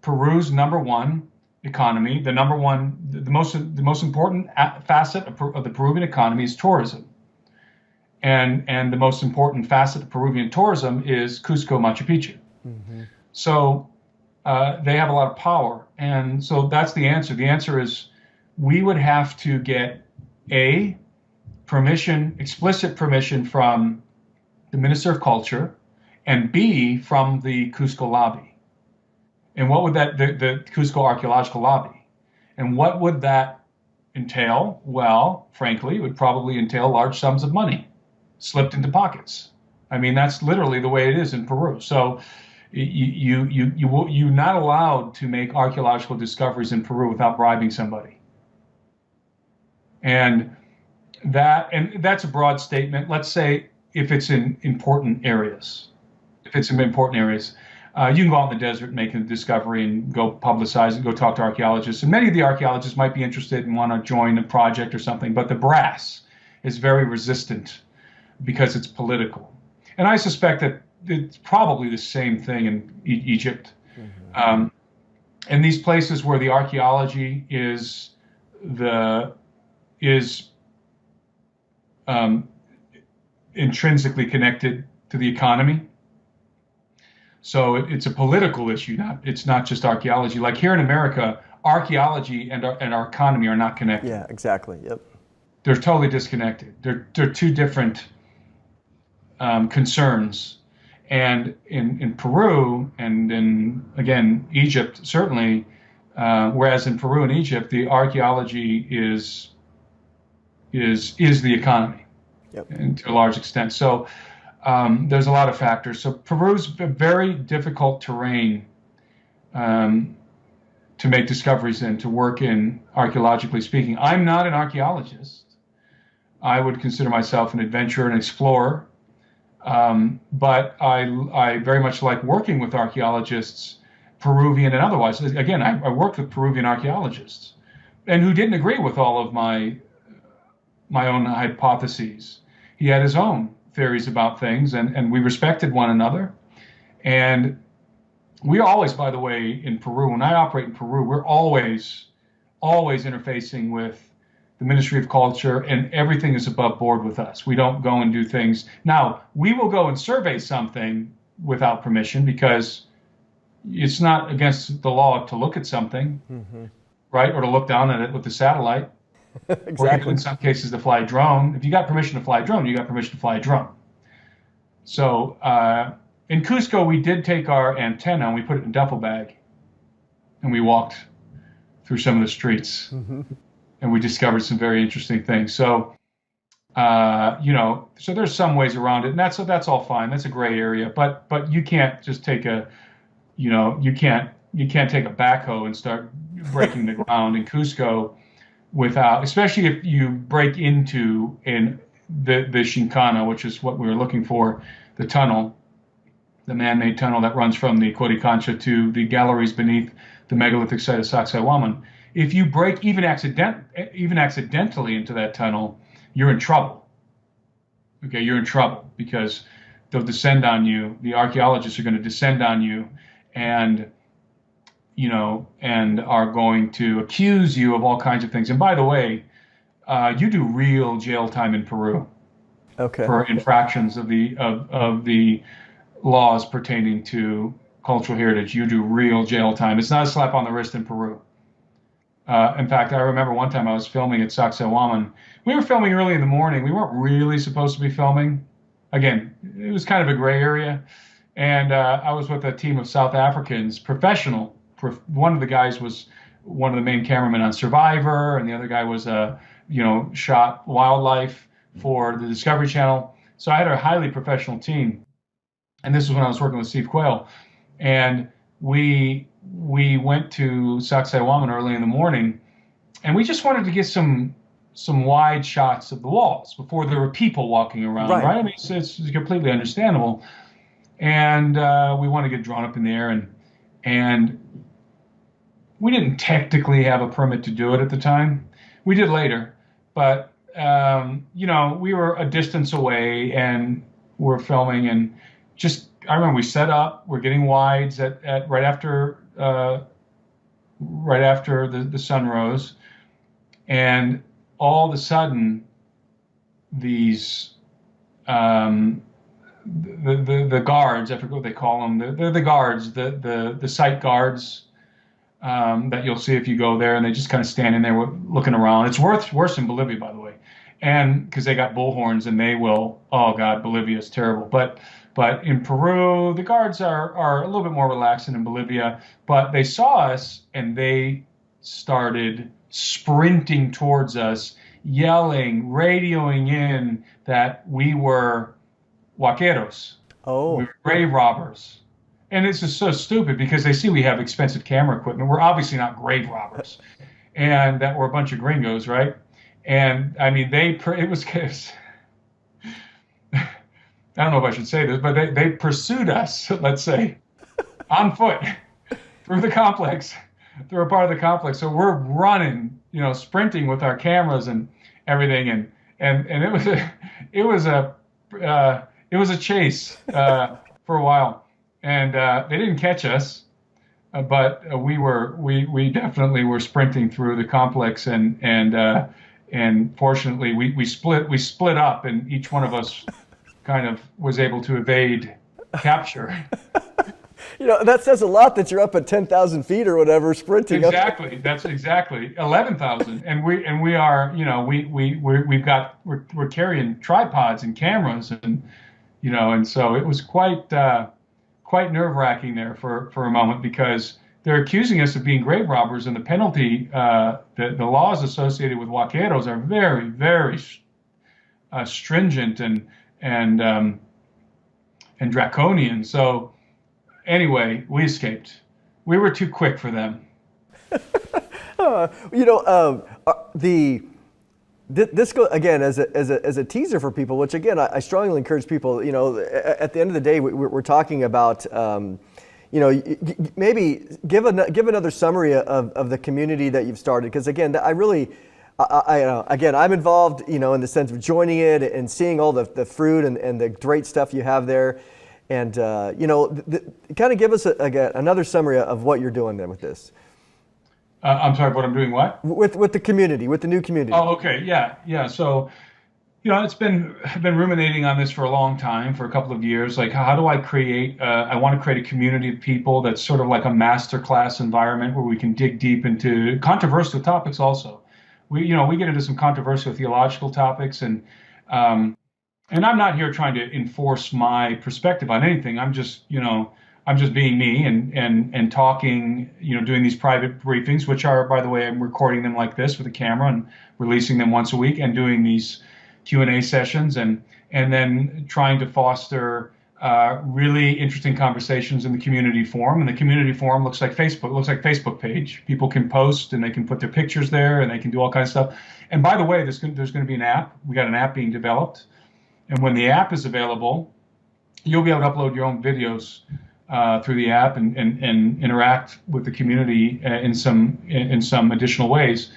Peru's number one economy, the most important facet of the Peruvian economy is tourism. And the most important facet of Peruvian tourism is Cusco Machu Picchu. So they have a lot of power. And so that's the answer. The answer is we would have to get explicit permission from the Minister of Culture, and B, from the Cusco lobby. And what would the Cusco archaeological lobby? And what would that entail? Well, frankly, it would probably entail large sums of money slipped into pockets. I mean, that's literally the way it is in Peru. So you're not allowed to make archaeological discoveries in Peru without bribing somebody. And that's a broad statement. Let's say if it's in important areas. You can go out in the desert and make a discovery and go publicize it, go talk to archaeologists. And many of the archaeologists might be interested and want to join a project or something, but the brass is very resistant because it's political. And I suspect that it's probably the same thing in Egypt. And these places where the archaeology is intrinsically connected to the economy. So it's a political issue. It's not just archaeology. Like here in America, archaeology and our economy are not connected. Yeah, exactly. Yep. They're totally disconnected. They're two different concerns. And in Peru and in, again, Egypt, certainly, whereas in Peru and Egypt, the archaeology is the economy. Yep. And to a large extent. So there's a lot of factors. So Peru's a very difficult terrain to make discoveries in, to work in, archaeologically speaking. I'm not an archaeologist. I would consider myself an adventurer and explorer. But I very much like working with archaeologists, Peruvian and otherwise. Again, I worked with Peruvian archaeologists and who didn't agree with all of my own hypotheses. He had his own theories about things, and we respected one another. And we always, by the way, in Peru, when I operate in Peru, we're always interfacing with the Ministry of Culture, and everything is above board with us. We don't go and do things. Now, we will go and survey something without permission because it's not against the law to look at something, right? Or to look down at it with the satellite. Exactly. Or even in some cases to fly a drone. If you got permission to fly a drone, you got permission to fly a drone. So in Cusco, we did take our antenna and we put it in a duffel bag, and we walked through some of the streets, and we discovered some very interesting things. So so there's some ways around it, and that's all fine. That's a gray area, but you can't just take you can't you can't take a backhoe and start breaking the ground in Cusco without, especially if you break into the Shinkana, which is what we were looking for, the tunnel, the man-made tunnel that runs from the Coricancha to the galleries beneath the megalithic site of Sacsayhuaman. If you break even accidentally into that tunnel, you're in trouble. Okay, you're in trouble because they'll descend on you. The archaeologists are going to descend on you, and and are going to accuse you of all kinds of things. And by the way, you do real jail time in Peru for infractions of the laws pertaining to cultural heritage. You do real jail time. It's not a slap on the wrist in Peru. In fact, I remember one time I was filming at Sacsayhuaman. We were filming early in the morning. We weren't really supposed to be filming. Again, it was kind of a gray area. And I was with a team of South Africans, professional. One of the guys was one of the main cameramen on Survivor, and the other guy was shot wildlife for the Discovery Channel. So I had a highly professional team. And this is when I was working with Steve Quayle. And we went to Sacsayhuaman early in the morning, and we just wanted to get some wide shots of the walls before there were people walking around, right? I mean, it's completely understandable. And we want to get drawn up in the air, and we didn't technically have a permit to do it at the time. We did later, but we were a distance away, and we're filming, and I remember we set up. We're getting wides at right after the sun rose, and all of a sudden, these the guards, I forget what they call them. They're the guards, the site guards that you'll see if you go there, and they just kind of stand in there looking around. It's worse in Bolivia, by the way, and because they got bullhorns and they will. Oh God, Bolivia is terrible, but in Peru, the guards are a little bit more relaxed than in Bolivia. But they saw us and they started sprinting towards us, yelling, radioing in that we were huaqueros. Oh. We were grave robbers. And it's just so stupid because they see we have expensive camera equipment. We're obviously not grave robbers. And that we're a bunch of gringos, right? And I mean, it was I don't know if I should say this, but they pursued us, let's say, on foot through the complex, through a part of the complex. So we're running, sprinting with our cameras and everything, and it was a chase for a while, and they didn't catch us, but we definitely were sprinting through the complex, and fortunately we split up, and each one of us kind of was able to evade capture. That says a lot that you're up at 10,000 feet or whatever, sprinting. Exactly. That's exactly 11,000. And we are, we're carrying tripods and cameras, and so it was quite nerve-wracking there for a moment, because they're accusing us of being grave robbers, and the penalty, the laws associated with huaqueros are very, very stringent and draconian. So anyway, we escaped. We were too quick for them. This go again as a teaser for people, which again I strongly encourage people. At the end of the day, we're talking about. Maybe give another summary of the community that you've started, because again, I'm involved, in the sense of joining it and seeing all the fruit and the great stuff you have there, and kind of give us another summary of what you're doing then with this. I'm sorry, what I'm doing what? With the community, with the new community. Oh, okay, yeah. So, I've been ruminating on this for a long time, for a couple of years. Like, how do I create? I want to create a community of people that's sort of like a masterclass environment where we can dig deep into controversial topics. Also, we get into some controversial theological topics, and I'm not here trying to enforce my perspective on anything. I'm just being me and talking, doing these private briefings, which are, by the way, I'm recording them like this with a camera and releasing them once a week, and doing these Q&A sessions, and then trying to foster really interesting conversations in the community forum. And the community forum looks like Facebook page. People can post and they can put their pictures there and they can do all kinds of stuff. And by the way, there's going to be an app. We got an app being developed. And when the app is available, you'll be able to upload your own videos through the app and interact with the community in some additional ways.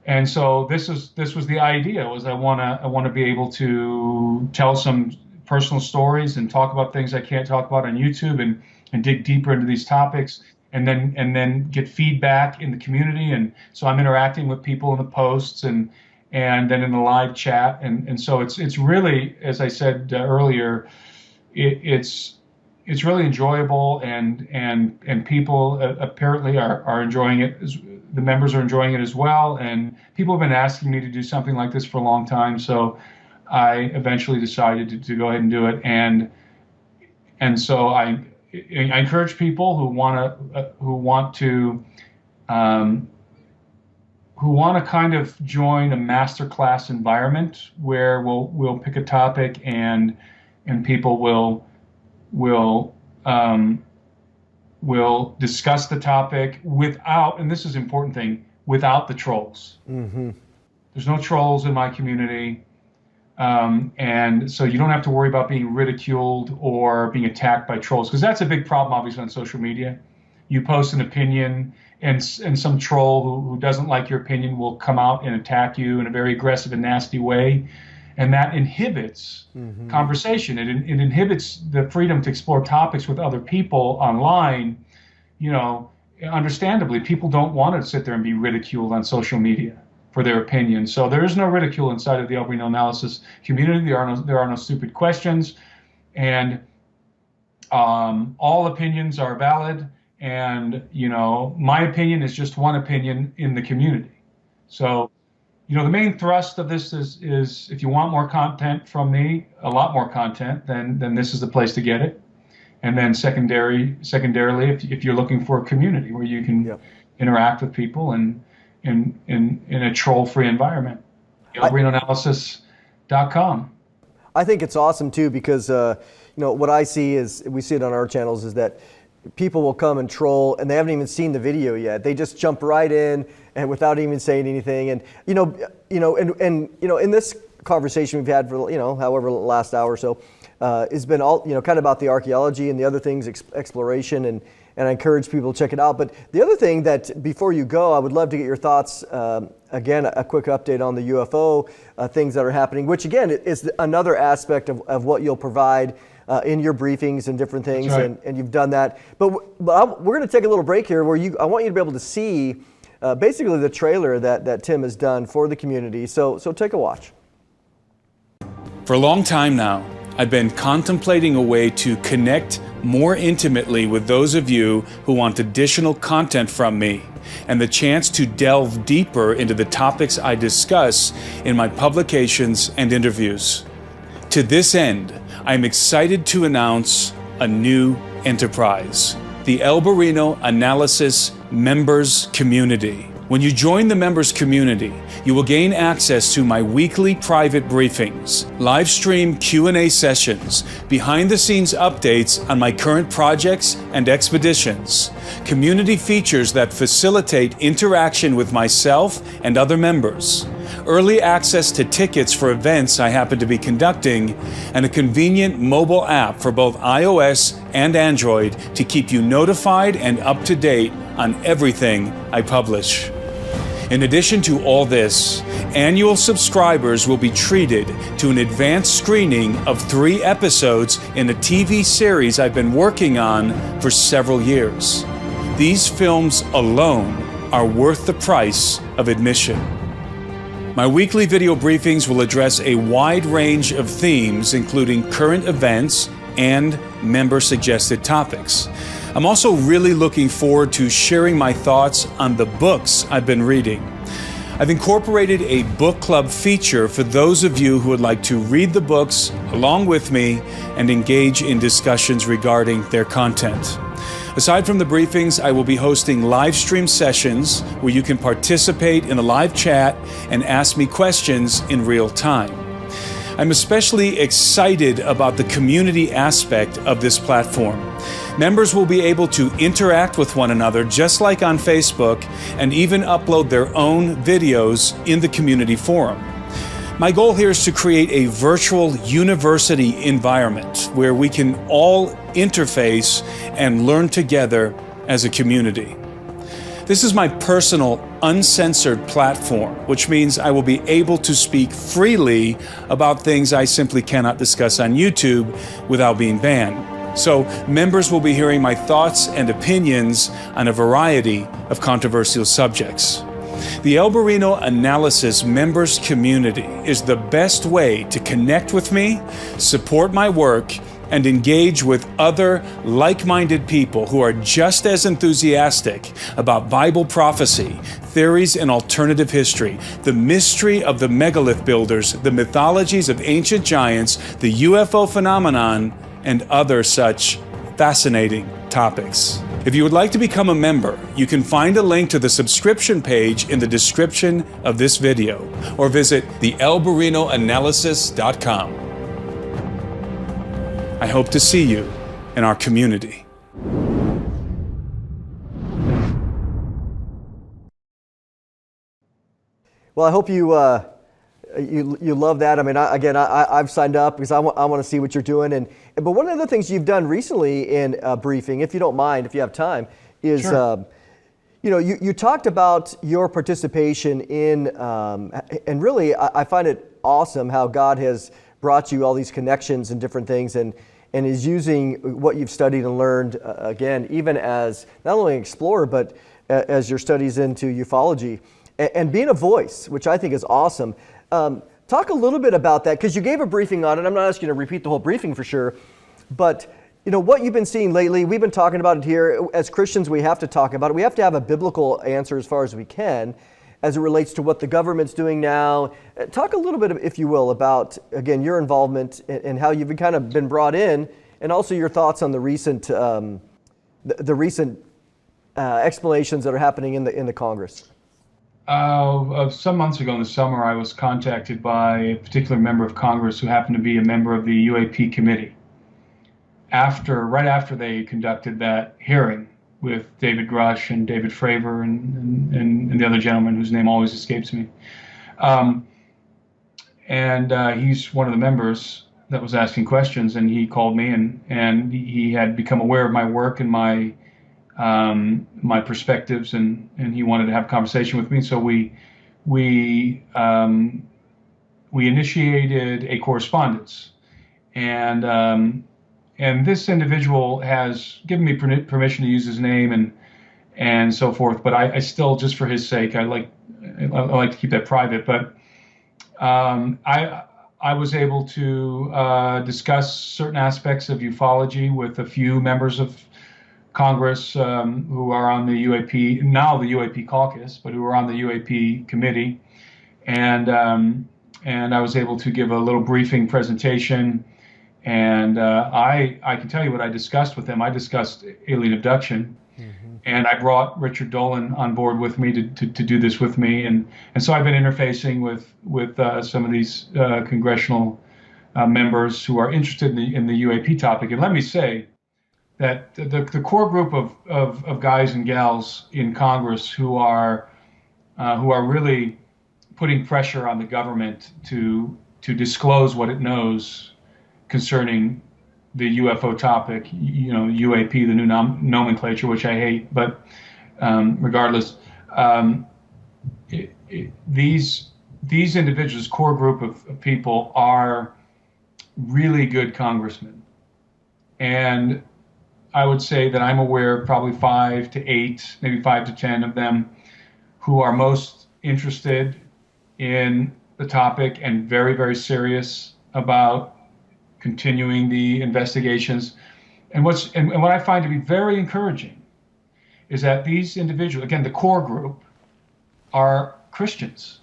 And so this was the idea, was I want to be able to tell some personal stories and talk about things I can't talk about on YouTube and dig deeper into these topics and then get feedback in the community. And so I'm interacting with people in the posts and then in the live chat. And so it's really, as I said earlier, it's really enjoyable and people apparently are enjoying it. The members are enjoying it as well. And people have been asking me to do something like this for a long time. So I eventually decided to go ahead and do it, and so I encourage people who want to kind of join a masterclass environment where we'll pick a topic and people will discuss the topic without, and this is an important thing, without the trolls. Mm-hmm. There's no trolls in my community. And so you don't have to worry about being ridiculed or being attacked by trolls, because that's a big problem, obviously, on social media. You post an opinion, and some troll who doesn't like your opinion will come out and attack you in a very aggressive and nasty way. And that inhibits conversation. It inhibits the freedom to explore topics with other people online. You know, understandably, people don't want to sit there and be ridiculed on social media for their opinion. So there is no ridicule inside of the Alberino analysis community. There are no stupid questions, and all opinions are valid. And my opinion is just one opinion in the community. So, the main thrust of this is if you want more content from me, a lot more content, then this is the place to get it. And then secondarily, if you're looking for a community where you can interact with people and in a troll-free environment, alberinoanalysis.com. I think it's awesome too, because what I see is, we see it on our channels, is that people will come and troll and they haven't even seen the video yet. They just jump right in and without even saying anything. And in this conversation we've had for however the last hour or so, has been all kind of about the archaeology and the other things, exploration, and I encourage people to check it out. But the other thing that, before you go, I would love to get your thoughts, again, a quick update on the UFO things that are happening, which again is another aspect of what you'll provide in your briefings and different things. That's right. and you've done that. But we're going to take a little break here where I want you to be able to see basically the trailer that Tim has done for the community. So take a watch. For a long time now, I've been contemplating a way to connect more intimately with those of you who want additional content from me and the chance to delve deeper into the topics I discuss in my publications and interviews. To this end, I'm excited to announce a new enterprise, the Alberino Analysis Members Community. When you join the members community, you will gain access to my weekly private briefings, live stream Q&A sessions, behind-the-scenes updates on my current projects and expeditions, community features that facilitate interaction with myself and other members, early access to tickets for events I happen to be conducting, and a convenient mobile app for both iOS and Android to keep you notified and up to date on everything I publish. In addition to all this, annual subscribers will be treated to an advanced screening of 3 episodes in a TV series I've been working on for several years. These films alone are worth the price of admission. My weekly video briefings will address a wide range of themes, including current events and member-suggested topics. I'm also really looking forward to sharing my thoughts on the books I've been reading. I've incorporated a book club feature for those of you who would like to read the books along with me and engage in discussions regarding their content. Aside from the briefings, I will be hosting live stream sessions where you can participate in a live chat and ask me questions in real time. I'm especially excited about the community aspect of this platform. Members will be able to interact with one another just like on Facebook and even upload their own videos in the community forum. My goal here is to create a virtual university environment where we can all interface and learn together as a community. This is my personal, uncensored platform, which means I will be able to speak freely about things I simply cannot discuss on YouTube without being banned. So members will be hearing my thoughts and opinions on a variety of controversial subjects. The Alberino Analysis members community is the best way to connect with me, support my work, and engage with other like-minded people who are just as enthusiastic about Bible prophecy, theories and alternative history, the mystery of the megalith builders, the mythologies of ancient giants, the UFO phenomenon, and other such fascinating topics. If you would like to become a member, you can find a link to the subscription page in the description of this video, or visit thealberinoanalysis.com. I hope to see you in our community. Well, I hope you love that. I mean, I've signed up because I want to see what you're doing. But one of the things you've done recently in a briefing, if you don't mind, if you have time, is Sure. You talked about your participation in, and really I find it awesome how God has brought you all these connections and different things, and is using what you've studied and learned, again, even as not only an explorer, but as your studies into ufology, and being a voice, which I think is awesome. Talk a little bit about that, because you gave a briefing on it. I'm not asking you to repeat the whole briefing for sure, but what you've been seeing lately, we've been talking about it here. As Christians, we have to talk about it. We have to have a biblical answer as far as we can, as it relates to what the government's doing now. Talk a little bit, if you will, about, again, your involvement and how you've kind of been brought in, and also your thoughts on the recent explanations that are happening in the Congress. Some months ago in the summer, I was contacted by a particular member of Congress who happened to be a member of the UAP committee. Right after they conducted that hearing with David Grush and David Fravor and the other gentleman whose name always escapes me. He's one of the members that was asking questions, and he called me, and he had become aware of my work and my perspectives, and he wanted to have a conversation with me. So we initiated a correspondence, and this individual has given me permission to use his name and so forth. But I still, just for his sake, I like to keep that private. But I was able to discuss certain aspects of ufology with a few members of Congress who are on the UAP, now the UAP caucus, but who are on the UAP committee. And I was able to give a little briefing presentation. And I can tell you what I discussed with them. I discussed alien abduction. Mm-hmm. And I brought Richard Dolan on board with me to do this with me. And so I've been interfacing with some of these congressional members who are interested in the UAP topic. And let me say that the core group of guys and gals in Congress who are really putting pressure on the government to disclose what it knows concerning the UFO topic, UAP, the new nomenclature, which I hate, but regardless, these individuals, core group of people, are really good congressmen. And I would say that I'm aware of probably 5 to 8, maybe 5 to 10 of them who are most interested in the topic and very, very serious about continuing the investigations. And what I find to be very encouraging is that these individuals, again, the core group, are Christians.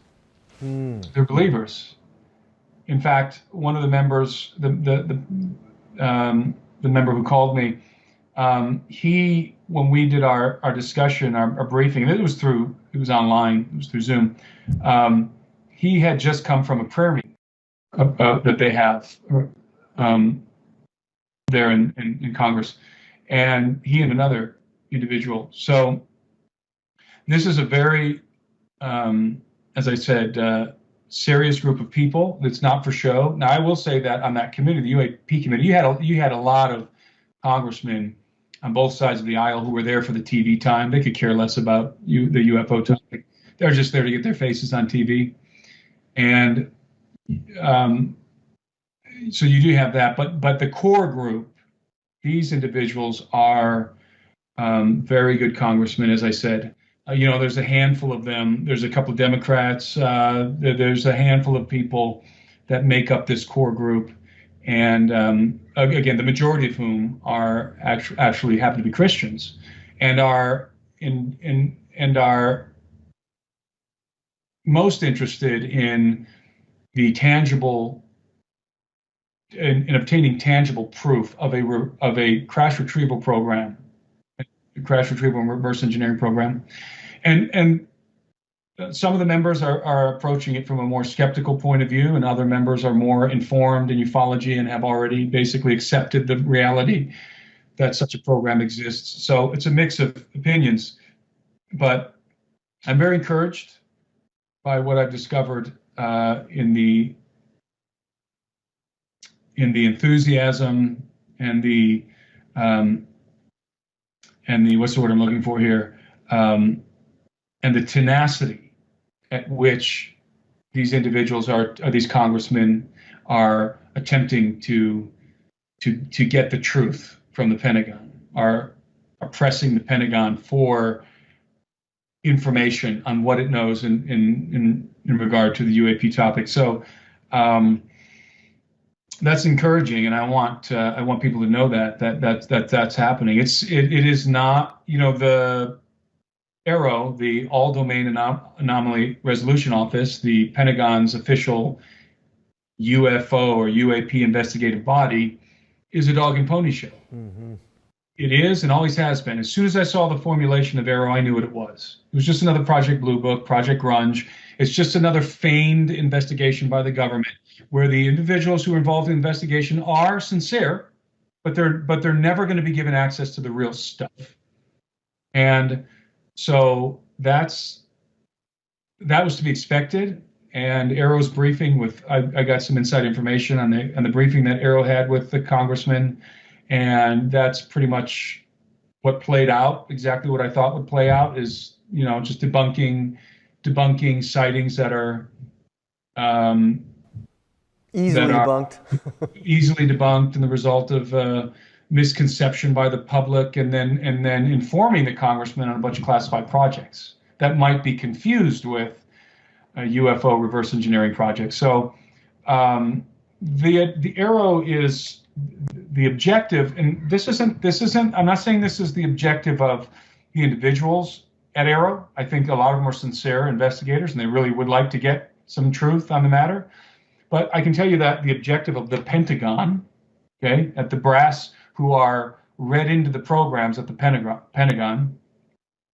They're believers. In fact, one of the members, the member who called me, when we did our discussion, our briefing, and it was online, it was through Zoom. He had just come from a prayer meeting that they have there in Congress, and he and another individual. So this is a very, as I said, serious group of people. It's not for show. Now, I will say that on that committee, the UAP committee, you had a lot of congressmen on both sides of the aisle who were there for the TV time. They could care less about the UFO topic. They're just there to get their faces on TV. And so you do have that, but the core group, these individuals are very good congressmen, as I said. There's a handful of them. There's a couple of Democrats. There's a handful of people that make up this core group, and again, the majority of whom are actually happen to be Christians, and are most interested in the tangible, in obtaining tangible proof of a crash retrieval program, a crash retrieval and reverse engineering program, and some of the members are approaching it from a more skeptical point of view, and other members are more informed in ufology and have already basically accepted the reality that such a program exists. So it's a mix of opinions, but I'm very encouraged by what I've discovered in the enthusiasm and the what's the word I'm looking for here, and the tenacity at which these individuals these congressmen are attempting to get the truth from the Pentagon, are pressing the Pentagon for information on what it knows in regard to the UAP topic. So that's encouraging, and I want people to know that's happening. It is not, the AARO, the All Domain Anomaly Resolution Office, the Pentagon's official UFO or UAP investigative body, is a dog and pony show. Mm-hmm. It is and always has been. As soon as I saw the formulation of AARO, I knew what it was. It was just another Project Blue Book, Project Grunge. It's just another feigned investigation by the government, where the individuals who are involved in the investigation are sincere, but they're never going to be given access to the real stuff. And so that was to be expected. And AARO's briefing I got some inside information on the briefing that AARO had with the congressman, and that's pretty much what played out. Exactly what I thought would play out is, just debunking sightings that are easily debunked, and the result of misconception by the public, and then informing the congressman on a bunch of classified projects that might be confused with UFO reverse engineering projects. So the AARO is the objective, and this isn't. I'm not saying this is the objective of the individuals at AARO. I think a lot of them are sincere investigators, and they really would like to get some truth on the matter. But I can tell you that the objective of the Pentagon, okay, at the brass who are read into the programs at the Pentagon,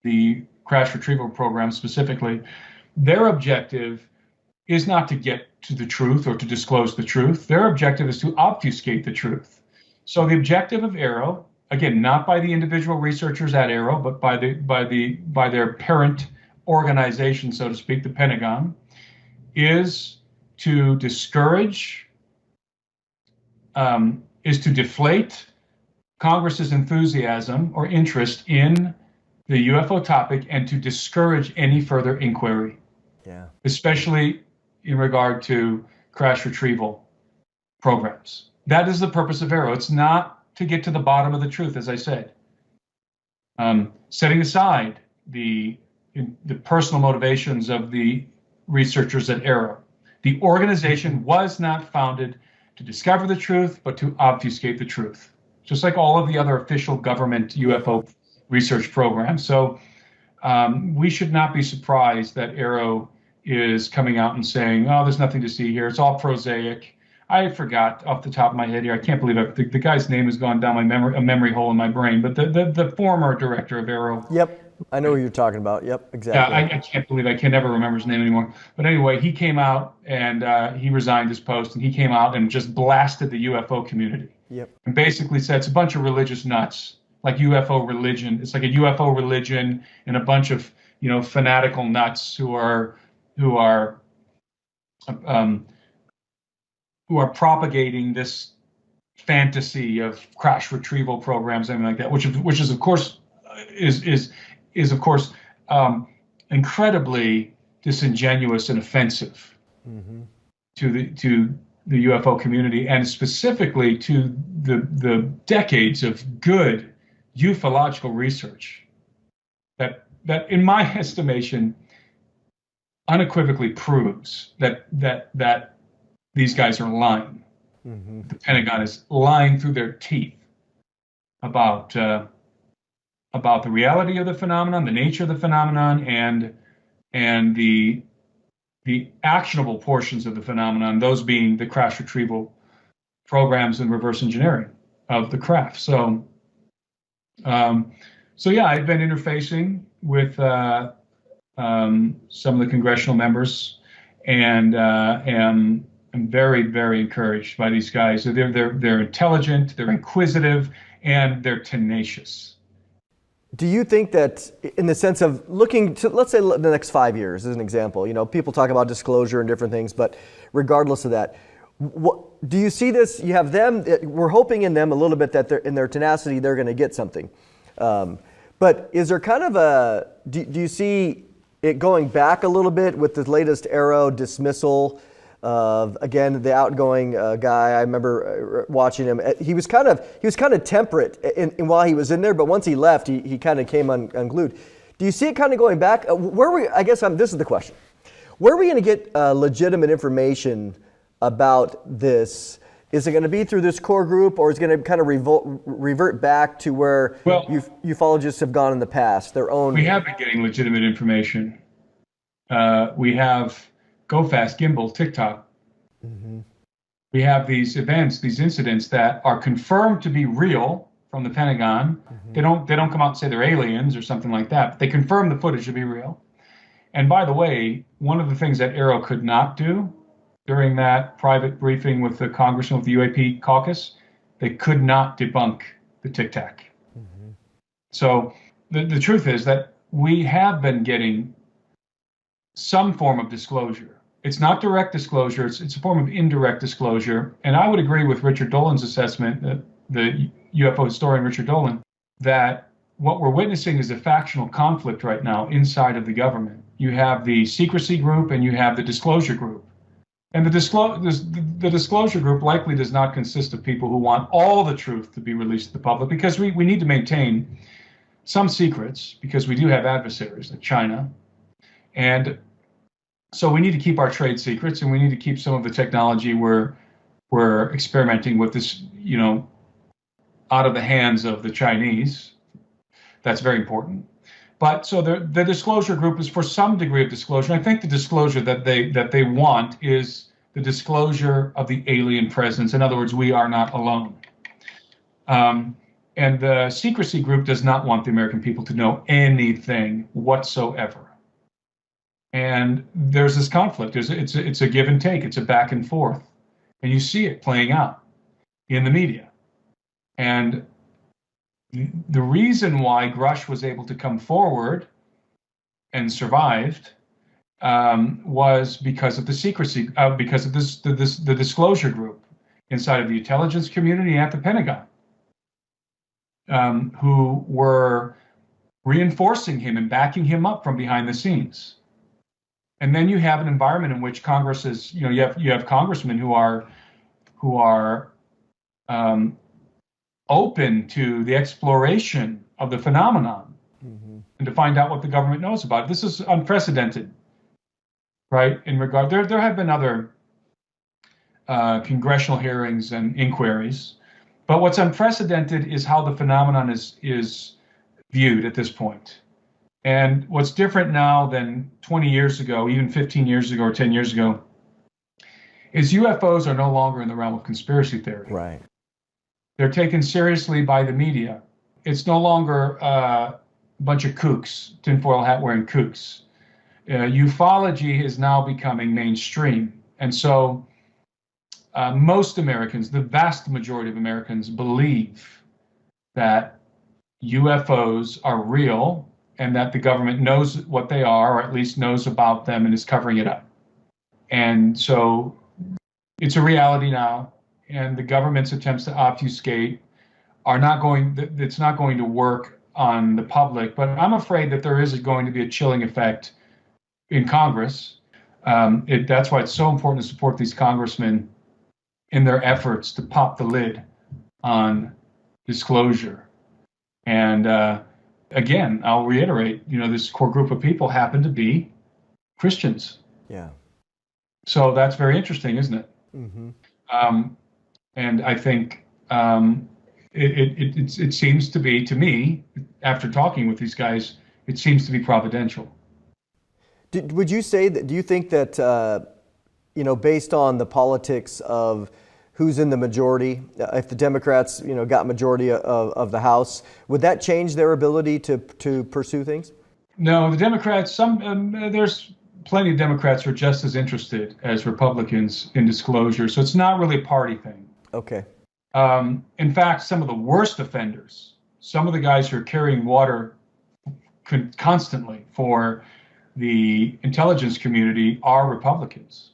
the crash retrieval program specifically, their objective is not to get to the truth or to disclose the truth. Their objective is to obfuscate the truth. So the objective of AARO, again, not by the individual researchers at AARO, but by their parent organization, so to speak, the Pentagon, is to discourage, is to deflate Congress's enthusiasm or interest in the UFO topic, and to discourage any further inquiry, especially in regard to crash retrieval programs. That is the purpose of AARO. It's not to get to the bottom of the truth, as I said. Setting aside the personal motivations of the researchers at AARO, the organization was not founded to discover the truth, but to obfuscate the truth, just like all of the other official government UFO research programs. So we should not be surprised that AARO is coming out and saying, oh, there's nothing to see here. It's all prosaic. I forgot off the top of my head here. I can't believe it. The guy's name has gone down a memory hole in my brain. But the former director of AARO, yep, I know who you're talking about. Yep, Yeah, exactly. I can't believe I can never remember his name anymore. But anyway, he came out and he resigned his post, and he came out and just blasted the UFO community Yep. and basically said it's a bunch of religious nuts, like UFO religion. It's like a UFO religion and a bunch of fanatical nuts who are um, propagating this fantasy of crash retrieval programs, something like that, which is of course is of course incredibly disingenuous and offensive to the UFO community, and specifically to the decades of good ufological research that in my estimation unequivocally proves that these guys are lying. The Pentagon is lying through their teeth about the reality of the phenomenon, the nature of the phenomenon, and the actionable portions of the phenomenon, those being the crash retrieval programs and reverse engineering of the craft. So yeah, I've been interfacing with some of the congressional members, and am very, very encouraged by these guys. They're intelligent, they're inquisitive, and they're tenacious. Do you think that, in the sense of looking to, let's say, the next 5 years as an example, people talk about disclosure and different things, but regardless of that, do you see this? You have them. We're hoping in them a little bit that in their tenacity they're going to get something. But is there kind of do you see it going back a little bit with the latest Arrow dismissal of, again, the outgoing guy? I remember watching him. He was kind of temperate in while he was in there, but once he left, he kind of came unglued. Do you see it kind of going back? This is the question. Where are we going to get legitimate information about this? Is it going to be through this core group, or is it going to kind of revert back to where ufologists have gone in the past, their own? We have been getting legitimate information. We have Go Fast, Gimbal, TikTok. We have these events, these incidents that are confirmed to be real from the Pentagon. They don't come out and say they're aliens or something like that, but they confirm the footage to be real. And by the way, one of the things that Arrow could not do during that private briefing with the congressman with the UAP caucus, they could not debunk the Tic Tac. So the truth is that we have been getting some form of disclosure. It's not direct disclosure, it's a form of indirect disclosure. And I would agree with Richard Dolan's assessment, the UFO historian Richard Dolan, that what we're witnessing is a factional conflict right now inside of the government. You have the secrecy group and you have the disclosure group. And the disclosure group likely does not consist of people who want all the truth to be released to the public, because we need to maintain some secrets, because we do have adversaries like China. And so we need to keep our trade secrets, and we need to keep some of the technology we're experimenting with this, out of the hands of the Chinese. That's very important. But so the disclosure group is for some degree of disclosure. I think the disclosure that they want is the disclosure of the alien presence. In other words, we are not alone. And the secrecy group does not want the American people to know anything whatsoever. And there's this conflict. It's a give and take. It's a back and forth. And you see it playing out in the media. And the reason why Grush was able to come forward and survived was because of the secrecy, because of the disclosure group inside of the intelligence community at the Pentagon, who were reinforcing him and backing him up from behind the scenes. And then you have an environment in which Congress is, you have congressmen who are open to the exploration of the phenomenon and to find out what the government knows about it. This is unprecedented, right? In regard, there have been other congressional hearings and inquiries, but what's unprecedented is how the phenomenon is viewed at this point. And what's different now than 20 years ago, even 15 years ago or 10 years ago, is UFOs are no longer in the realm of conspiracy theory. Right. They're taken seriously by the media. It's no longer bunch of kooks, tinfoil hat wearing kooks. Ufology is now becoming mainstream. And so most Americans, the vast majority of Americans, believe that UFOs are real and that the government knows what they are, or at least knows about them and is covering it up. And so it's a reality now, and the government's attempts to obfuscate it's not going to work on the public, but I'm afraid that there is going to be a chilling effect in Congress. That's why it's so important to support these congressmen in their efforts to pop the lid on disclosure. And again, I'll reiterate, this core group of people happen to be Christians. Yeah. So that's very interesting, isn't it? Mm-hmm. And I think it seems to be, to me, after talking with these guys, it seems to be providential. Would you say that? Do you think that based on the politics of who's in the majority, if the Democrats got majority of the House, would that change their ability to pursue things? No, the Democrats. There's plenty of Democrats who are just as interested as Republicans in disclosure, so it's not really a party thing. Okay. In fact, some of the worst offenders, some of the guys who are carrying water constantly for the intelligence community are Republicans.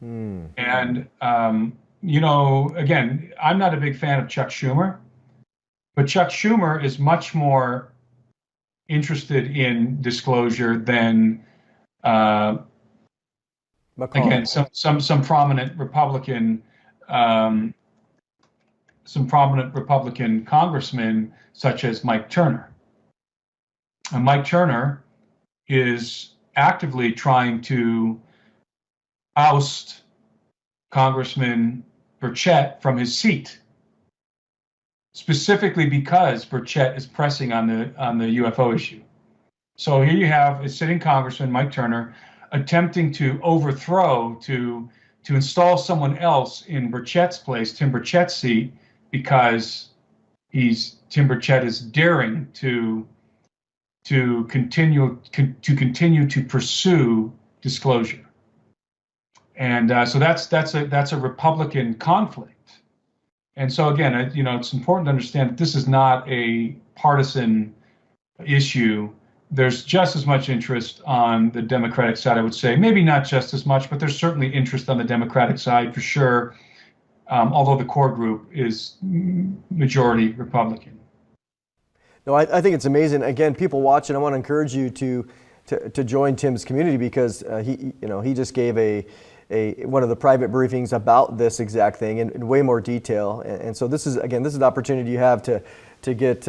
And, again, I'm not a big fan of Chuck Schumer, but Chuck Schumer is much more interested in disclosure than, again, some prominent Republican, congressmen, such as Mike Turner. And Mike Turner is actively trying to oust Congressman Burchett from his seat, specifically because Burchett is pressing on the UFO issue. So here you have a sitting Congressman, Mike Turner, attempting to overthrow, to install someone else in Burchett's place, Tim Burchett's seat, because Tim Burchett is daring to continue to pursue disclosure. And so that's a Republican conflict. And so again, it's important to understand that this is not a partisan issue. There's just as much interest on the Democratic side, I would say. Maybe not just as much, but there's certainly interest on the Democratic side for sure. Although the core group is majority Republican. No, I think it's amazing. Again, people watching, I want to encourage you to join Tim's community, because he just gave one of the private briefings about this exact thing in way more detail. And so this is an opportunity you have to get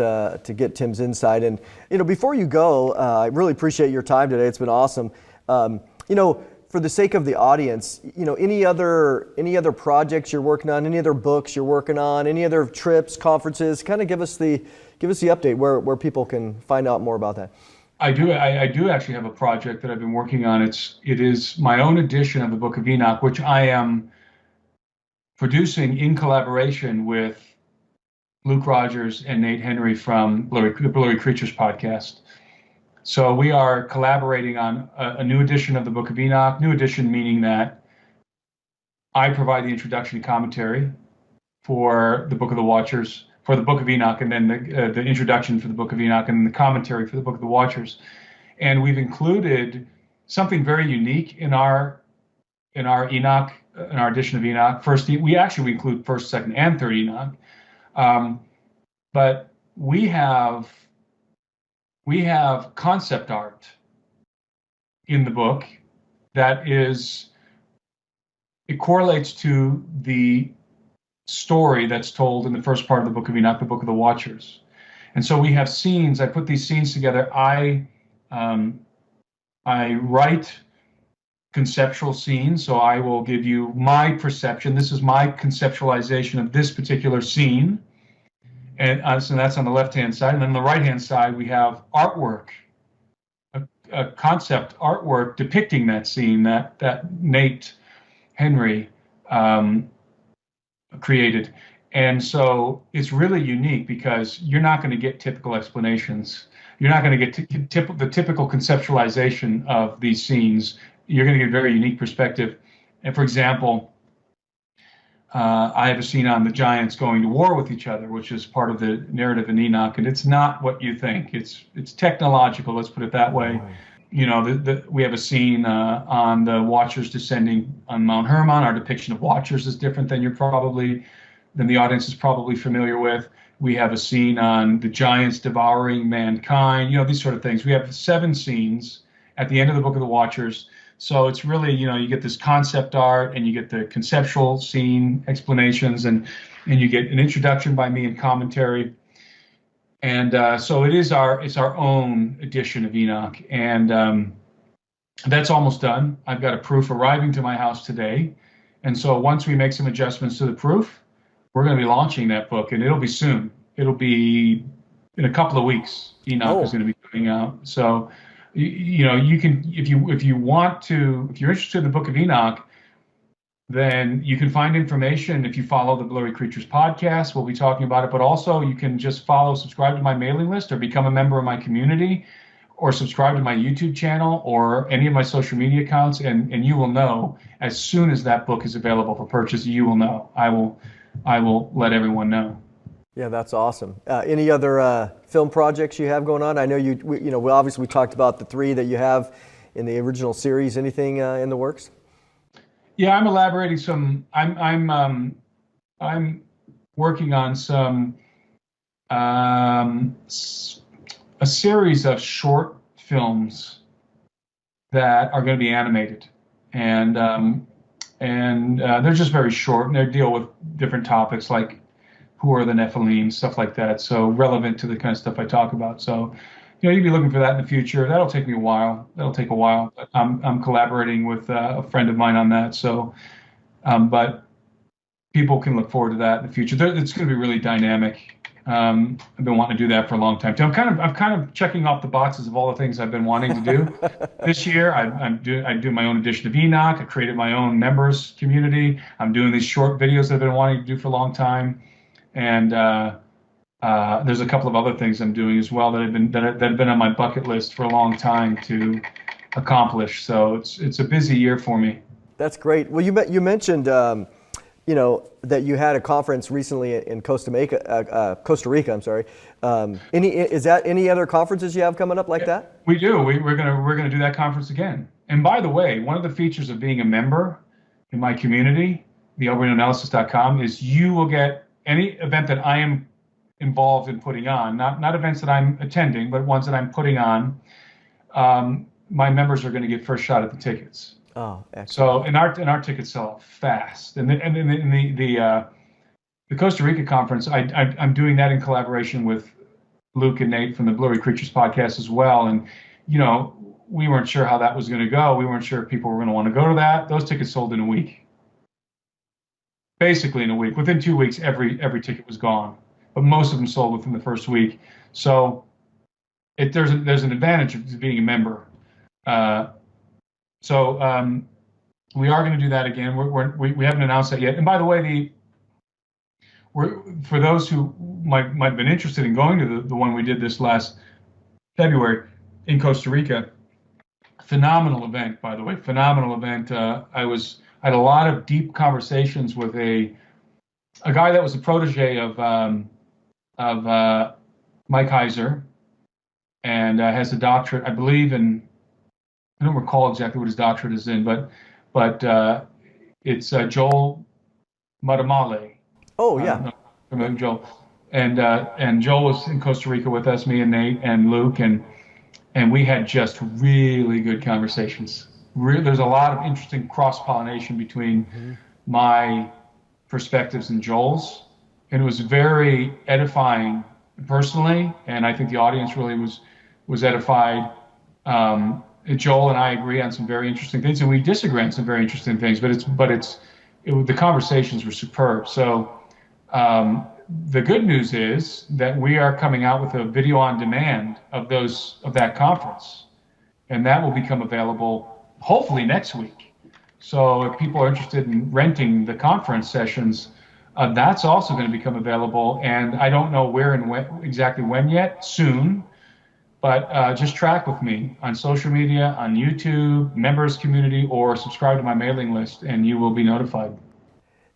Tim's insight. And before you go, I really appreciate your time today. It's been awesome. For the sake of the audience, any other projects you're working on, any other books you're working on, any other trips, conferences, kind of give us the update where people can find out more about that. I do actually have a project that I've been working on. It is my own edition of the Book of Enoch, which I am producing in collaboration with Luke Rogers and Nate Henry from the Blurry Creatures podcast. So we are collaborating on a new edition of the Book of Enoch. New edition meaning that I provide the introduction and commentary for the Book of the Watchers, for the Book of Enoch, and then the introduction for the Book of Enoch, and the commentary for the Book of the Watchers. And we've included something very unique in our Enoch, in our edition of Enoch. We include first, second, and third Enoch, but we have concept art in the book that it correlates to the story that's told in the first part of the Book of Enoch, the Book of the Watchers. And so we have scenes. I put these scenes together. I write conceptual scenes, so I will give you my perception. This is my conceptualization of this particular scene. And so that's on the left-hand side. And then on the right-hand side, we have artwork, a concept artwork depicting that scene that Nate Henry created. And so it's really unique because you're not going to get typical explanations. You're not going to get the typical conceptualization of these scenes. You're going to get a very unique perspective. And for example, I have a scene on the giants going to war with each other, which is part of the narrative in Enoch, and it's not what you think. It's technological, let's put it that way. Right. You know, we have a scene on the Watchers descending on Mount Hermon. Our depiction of Watchers is different than the audience is probably familiar with. We have a scene on the giants devouring mankind. You know, these sort of things. We have 7 scenes at the end of the Book of the Watchers. So it's really, you know, you get this concept art and you get the conceptual scene explanations and you get an introduction by me and commentary. And so it's our own edition of Enoch. And that's almost done. I've got a proof arriving to my house today. And so once we make some adjustments to the proof, we're going to be launching that book, and it'll be soon. It'll be in a couple of weeks. Enoch is going to be coming out. So, you know, you can, if you're interested in the Book of Enoch, then you can find information if you follow the Blurry Creatures podcast. We'll be talking about it, but also you can just subscribe to my mailing list, or become a member of my community, or subscribe to my YouTube channel or any of my social media accounts, and you will know as soon as that book is available for purchase. You will know. I will let everyone know. Yeah, that's awesome. Any other film projects you have going on? I know we talked about the 3 that you have in the original series. Anything in the works? Yeah, I'm elaborating some. I'm working on some a series of short films that are going to be animated, and they're just very short, and they deal with different topics like who are the Nephilim, stuff like that. So relevant to the kind of stuff I talk about. So, you know, you'd be looking for that in the future. That'll take me a while. That'll take a while. But I'm collaborating with a friend of mine on that. So, but people can look forward to that in the future. It's going to be really dynamic. I've been wanting to do that for a long time too. I'm kind of checking off the boxes of all the things I've been wanting to do. This year, I do my own edition of Enoch. I created my own members community. I'm doing these short videos that I've been wanting to do for a long time. And there's a couple of other things I'm doing as well that have been on my bucket list for a long time to accomplish. So it's a busy year for me. That's great. Well, you mentioned that you had a conference recently in Costa Rica. I'm sorry. Is that any other conferences you have coming up like that? We do. We're gonna do that conference again. And by the way, one of the features of being a member in my community, the elonged.com, is you will get any event that I am involved in putting on, not events that I'm attending, but ones that I'm putting on. My members are going to get first shot at the tickets. Oh, excellent. So and our tickets sell out fast. And the Costa Rica conference, I'm doing that in collaboration with Luke and Nate from the Blurry Creatures podcast as well. And you know, we weren't sure how that was going to go. We weren't sure if people were going to want to go to that. Those tickets sold in a week. Basically in a week. Within 2 weeks, every ticket was gone, but most of them sold within the first week. So there's an advantage of being a member. So we are going to do that again. We haven't announced that yet. And by the way, for those who might have been interested in going to the one we did this last February in Costa Rica, phenomenal event. By the way, phenomenal event. I had a lot of deep conversations with a guy that was a protege of Mike Heiser, and has a doctorate, I believe, I don't recall exactly what his doctorate is in, but it's Joel Matamale. Oh yeah, from Joel, and Joel was in Costa Rica with us, me and Nate and Luke, and we had just really good conversations. There's a lot of interesting cross-pollination between my perspectives and Joel's, and it was very edifying personally, and I think the audience really was edified. Joel and I agree on some very interesting things, and we disagree on some very interesting things, but the conversations were superb. So the good news is that we are coming out with a video on demand of that conference, and that will become available hopefully next week. So if people are interested in renting the conference sessions, That's also going to become available, and I don't know where and when, exactly when yet, soon, but just track with me on social media, on YouTube, members community, or subscribe to my mailing list, and you will be notified.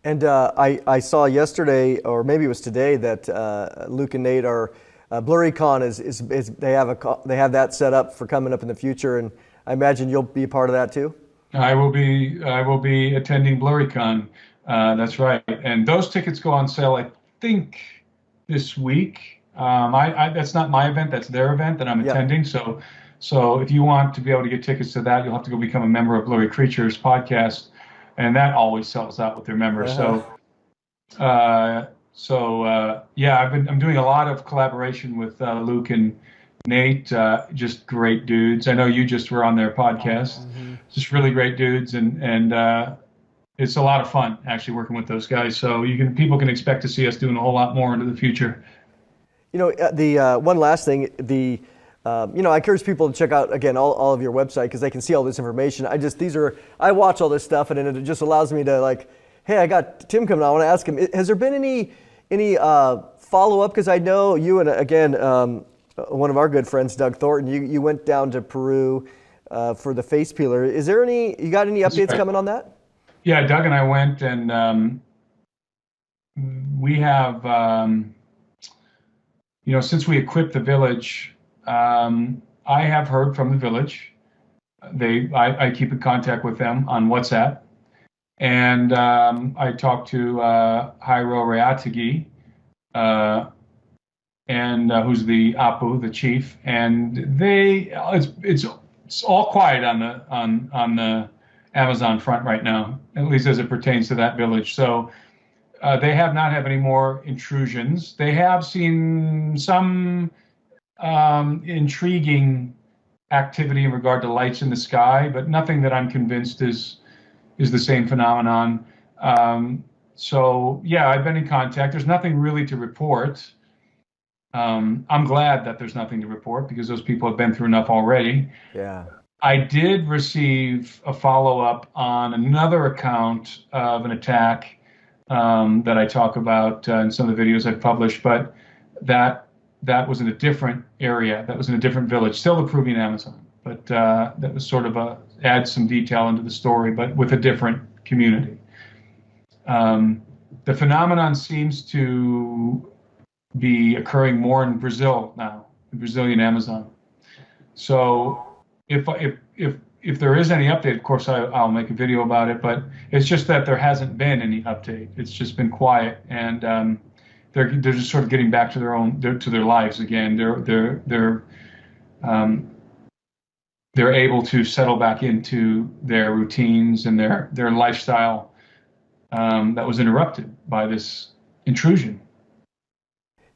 And I saw yesterday, or maybe it was today, that Luke and Nate are BlurryCon is they have that set up for coming up in the future, and I imagine you'll be a part of that too. I will be attending BlurryCon. That's right, and those tickets go on sale, I think, this week. That's not my event; that's their event that I'm attending. So if you want to be able to get tickets to that, you'll have to go become a member of Blurry Creatures podcast, and that always sells out with their members. Yeah, I'm doing a lot of collaboration with Luke and Nate, just great dudes. I know you just were on their podcast, just really great dudes, and it's a lot of fun actually working with those guys. So people can expect to see us doing a whole lot more into the future. You know, the one last thing, I encourage people to check out again all of your website because they can see all this information. I watch all this stuff, and it just allows me to, like, hey, I got Tim coming on. I want to ask him, has there been any follow up? Because I know you and again one of our good friends, Doug Thornton, you went down to Peru for the face peeler. Is there you got any updates coming on that? Yeah, Doug and I went, and we have, since we equipped the village, I have heard from the village. I keep in contact with them on WhatsApp, and I talked to Jairo Reategi, and who's the Apu, the chief, and it's all quiet on the Amazon front right now, at least as it pertains to that village. So they have not had any more intrusions. They have seen some intriguing activity in regard to lights in the sky, but nothing that I'm convinced is the same phenomenon. So yeah, I've been in contact. There's nothing really to report. I'm glad that there's nothing to report because those people have been through enough already. Yeah. I did receive a follow-up on another account of an attack that I talk about in some of the videos I've published, but that was in a different area. That was in a different village, still the Peruvian Amazon, but that was sort of add some detail into the story, but with a different community. The phenomenon seems to be occurring more in Brazil now, the Brazilian Amazon. So if there is any update, of course I'll make a video about it. But it's just that there hasn't been any update. It's just been quiet, and they're just sort of getting back to their lives again. They're able to settle back into their routines and their lifestyle that was interrupted by this intrusion.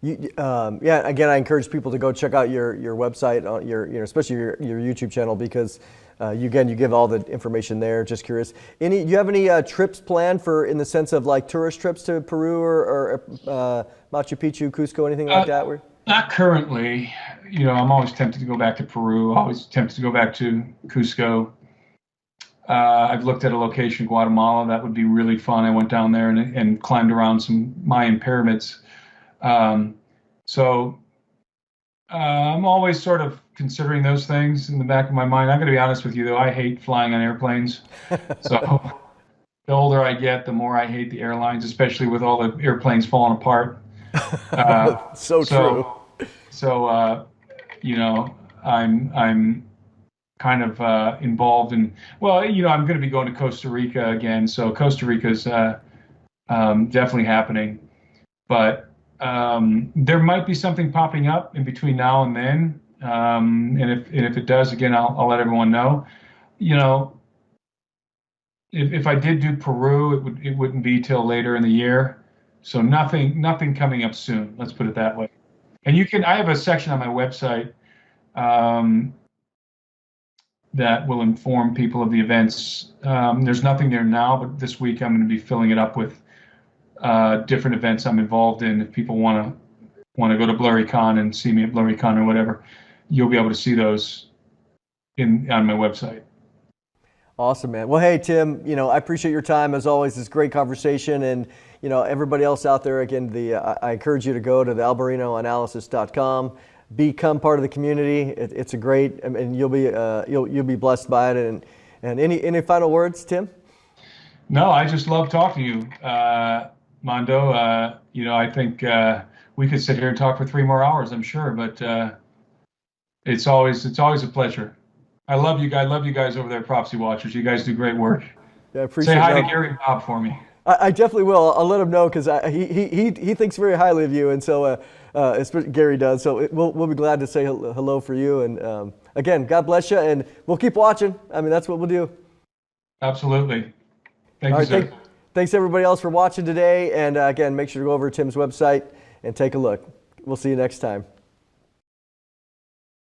Again, I encourage people to go check out your website, especially your YouTube channel, because you give all the information there. Just curious, do you have any trips planned in the sense of like tourist trips to Peru or Machu Picchu, Cusco, anything like that? Not currently. I'm always tempted to go back to Peru. Always tempted to go back to Cusco. I've looked at a location in Guatemala that would be really fun. I went down there and climbed around some Mayan pyramids. So I'm always sort of considering those things in the back of my mind. I'm going to be honest with you, though. I hate flying on airplanes. So the older I get, the more I hate the airlines, especially with all the airplanes falling apart. So true. So I'm kind of involved in. Well, I'm going to be going to Costa Rica again. So Costa Rica's definitely happening, but there might be something popping up in between now and then, and if it does, again, I'll let everyone know. If I did do Peru, it wouldn't be till later in the year, so nothing coming up soon. Let's put it that way. And I have a section on my website that will inform people of the events. There's nothing there now, but this week I'm going to be filling it up with different events I'm involved in. If people want to go to BlurryCon and see me at BlurryCon or whatever, you'll be able to see those on my website. Awesome, man. Well, hey, Tim, I appreciate your time as always. It's great conversation. And, everybody else out there, again, I encourage you to go to the alberinoanalysis.com, become part of the community. It's a great, and you'll be blessed by it. And any final words, Tim? No, I just love talking to you, Mondo. I think we could sit here and talk for 3 more hours, I'm sure, but it's always a pleasure. I love you guys. Love you guys over there, Prophecy Watchers. You guys do great work. Yeah, I appreciate Say hi that. to Gary and Bob for me. I definitely will. I'll let him know because he thinks very highly of you, and so Gary does. So we'll be glad to say hello for you. And again, God bless you, and we'll keep watching. I mean, that's what we'll do. Absolutely. Thank All you, right, sir. Thanks everybody else for watching today. And again, make sure to go over to Tim's website and take a look. We'll see you next time.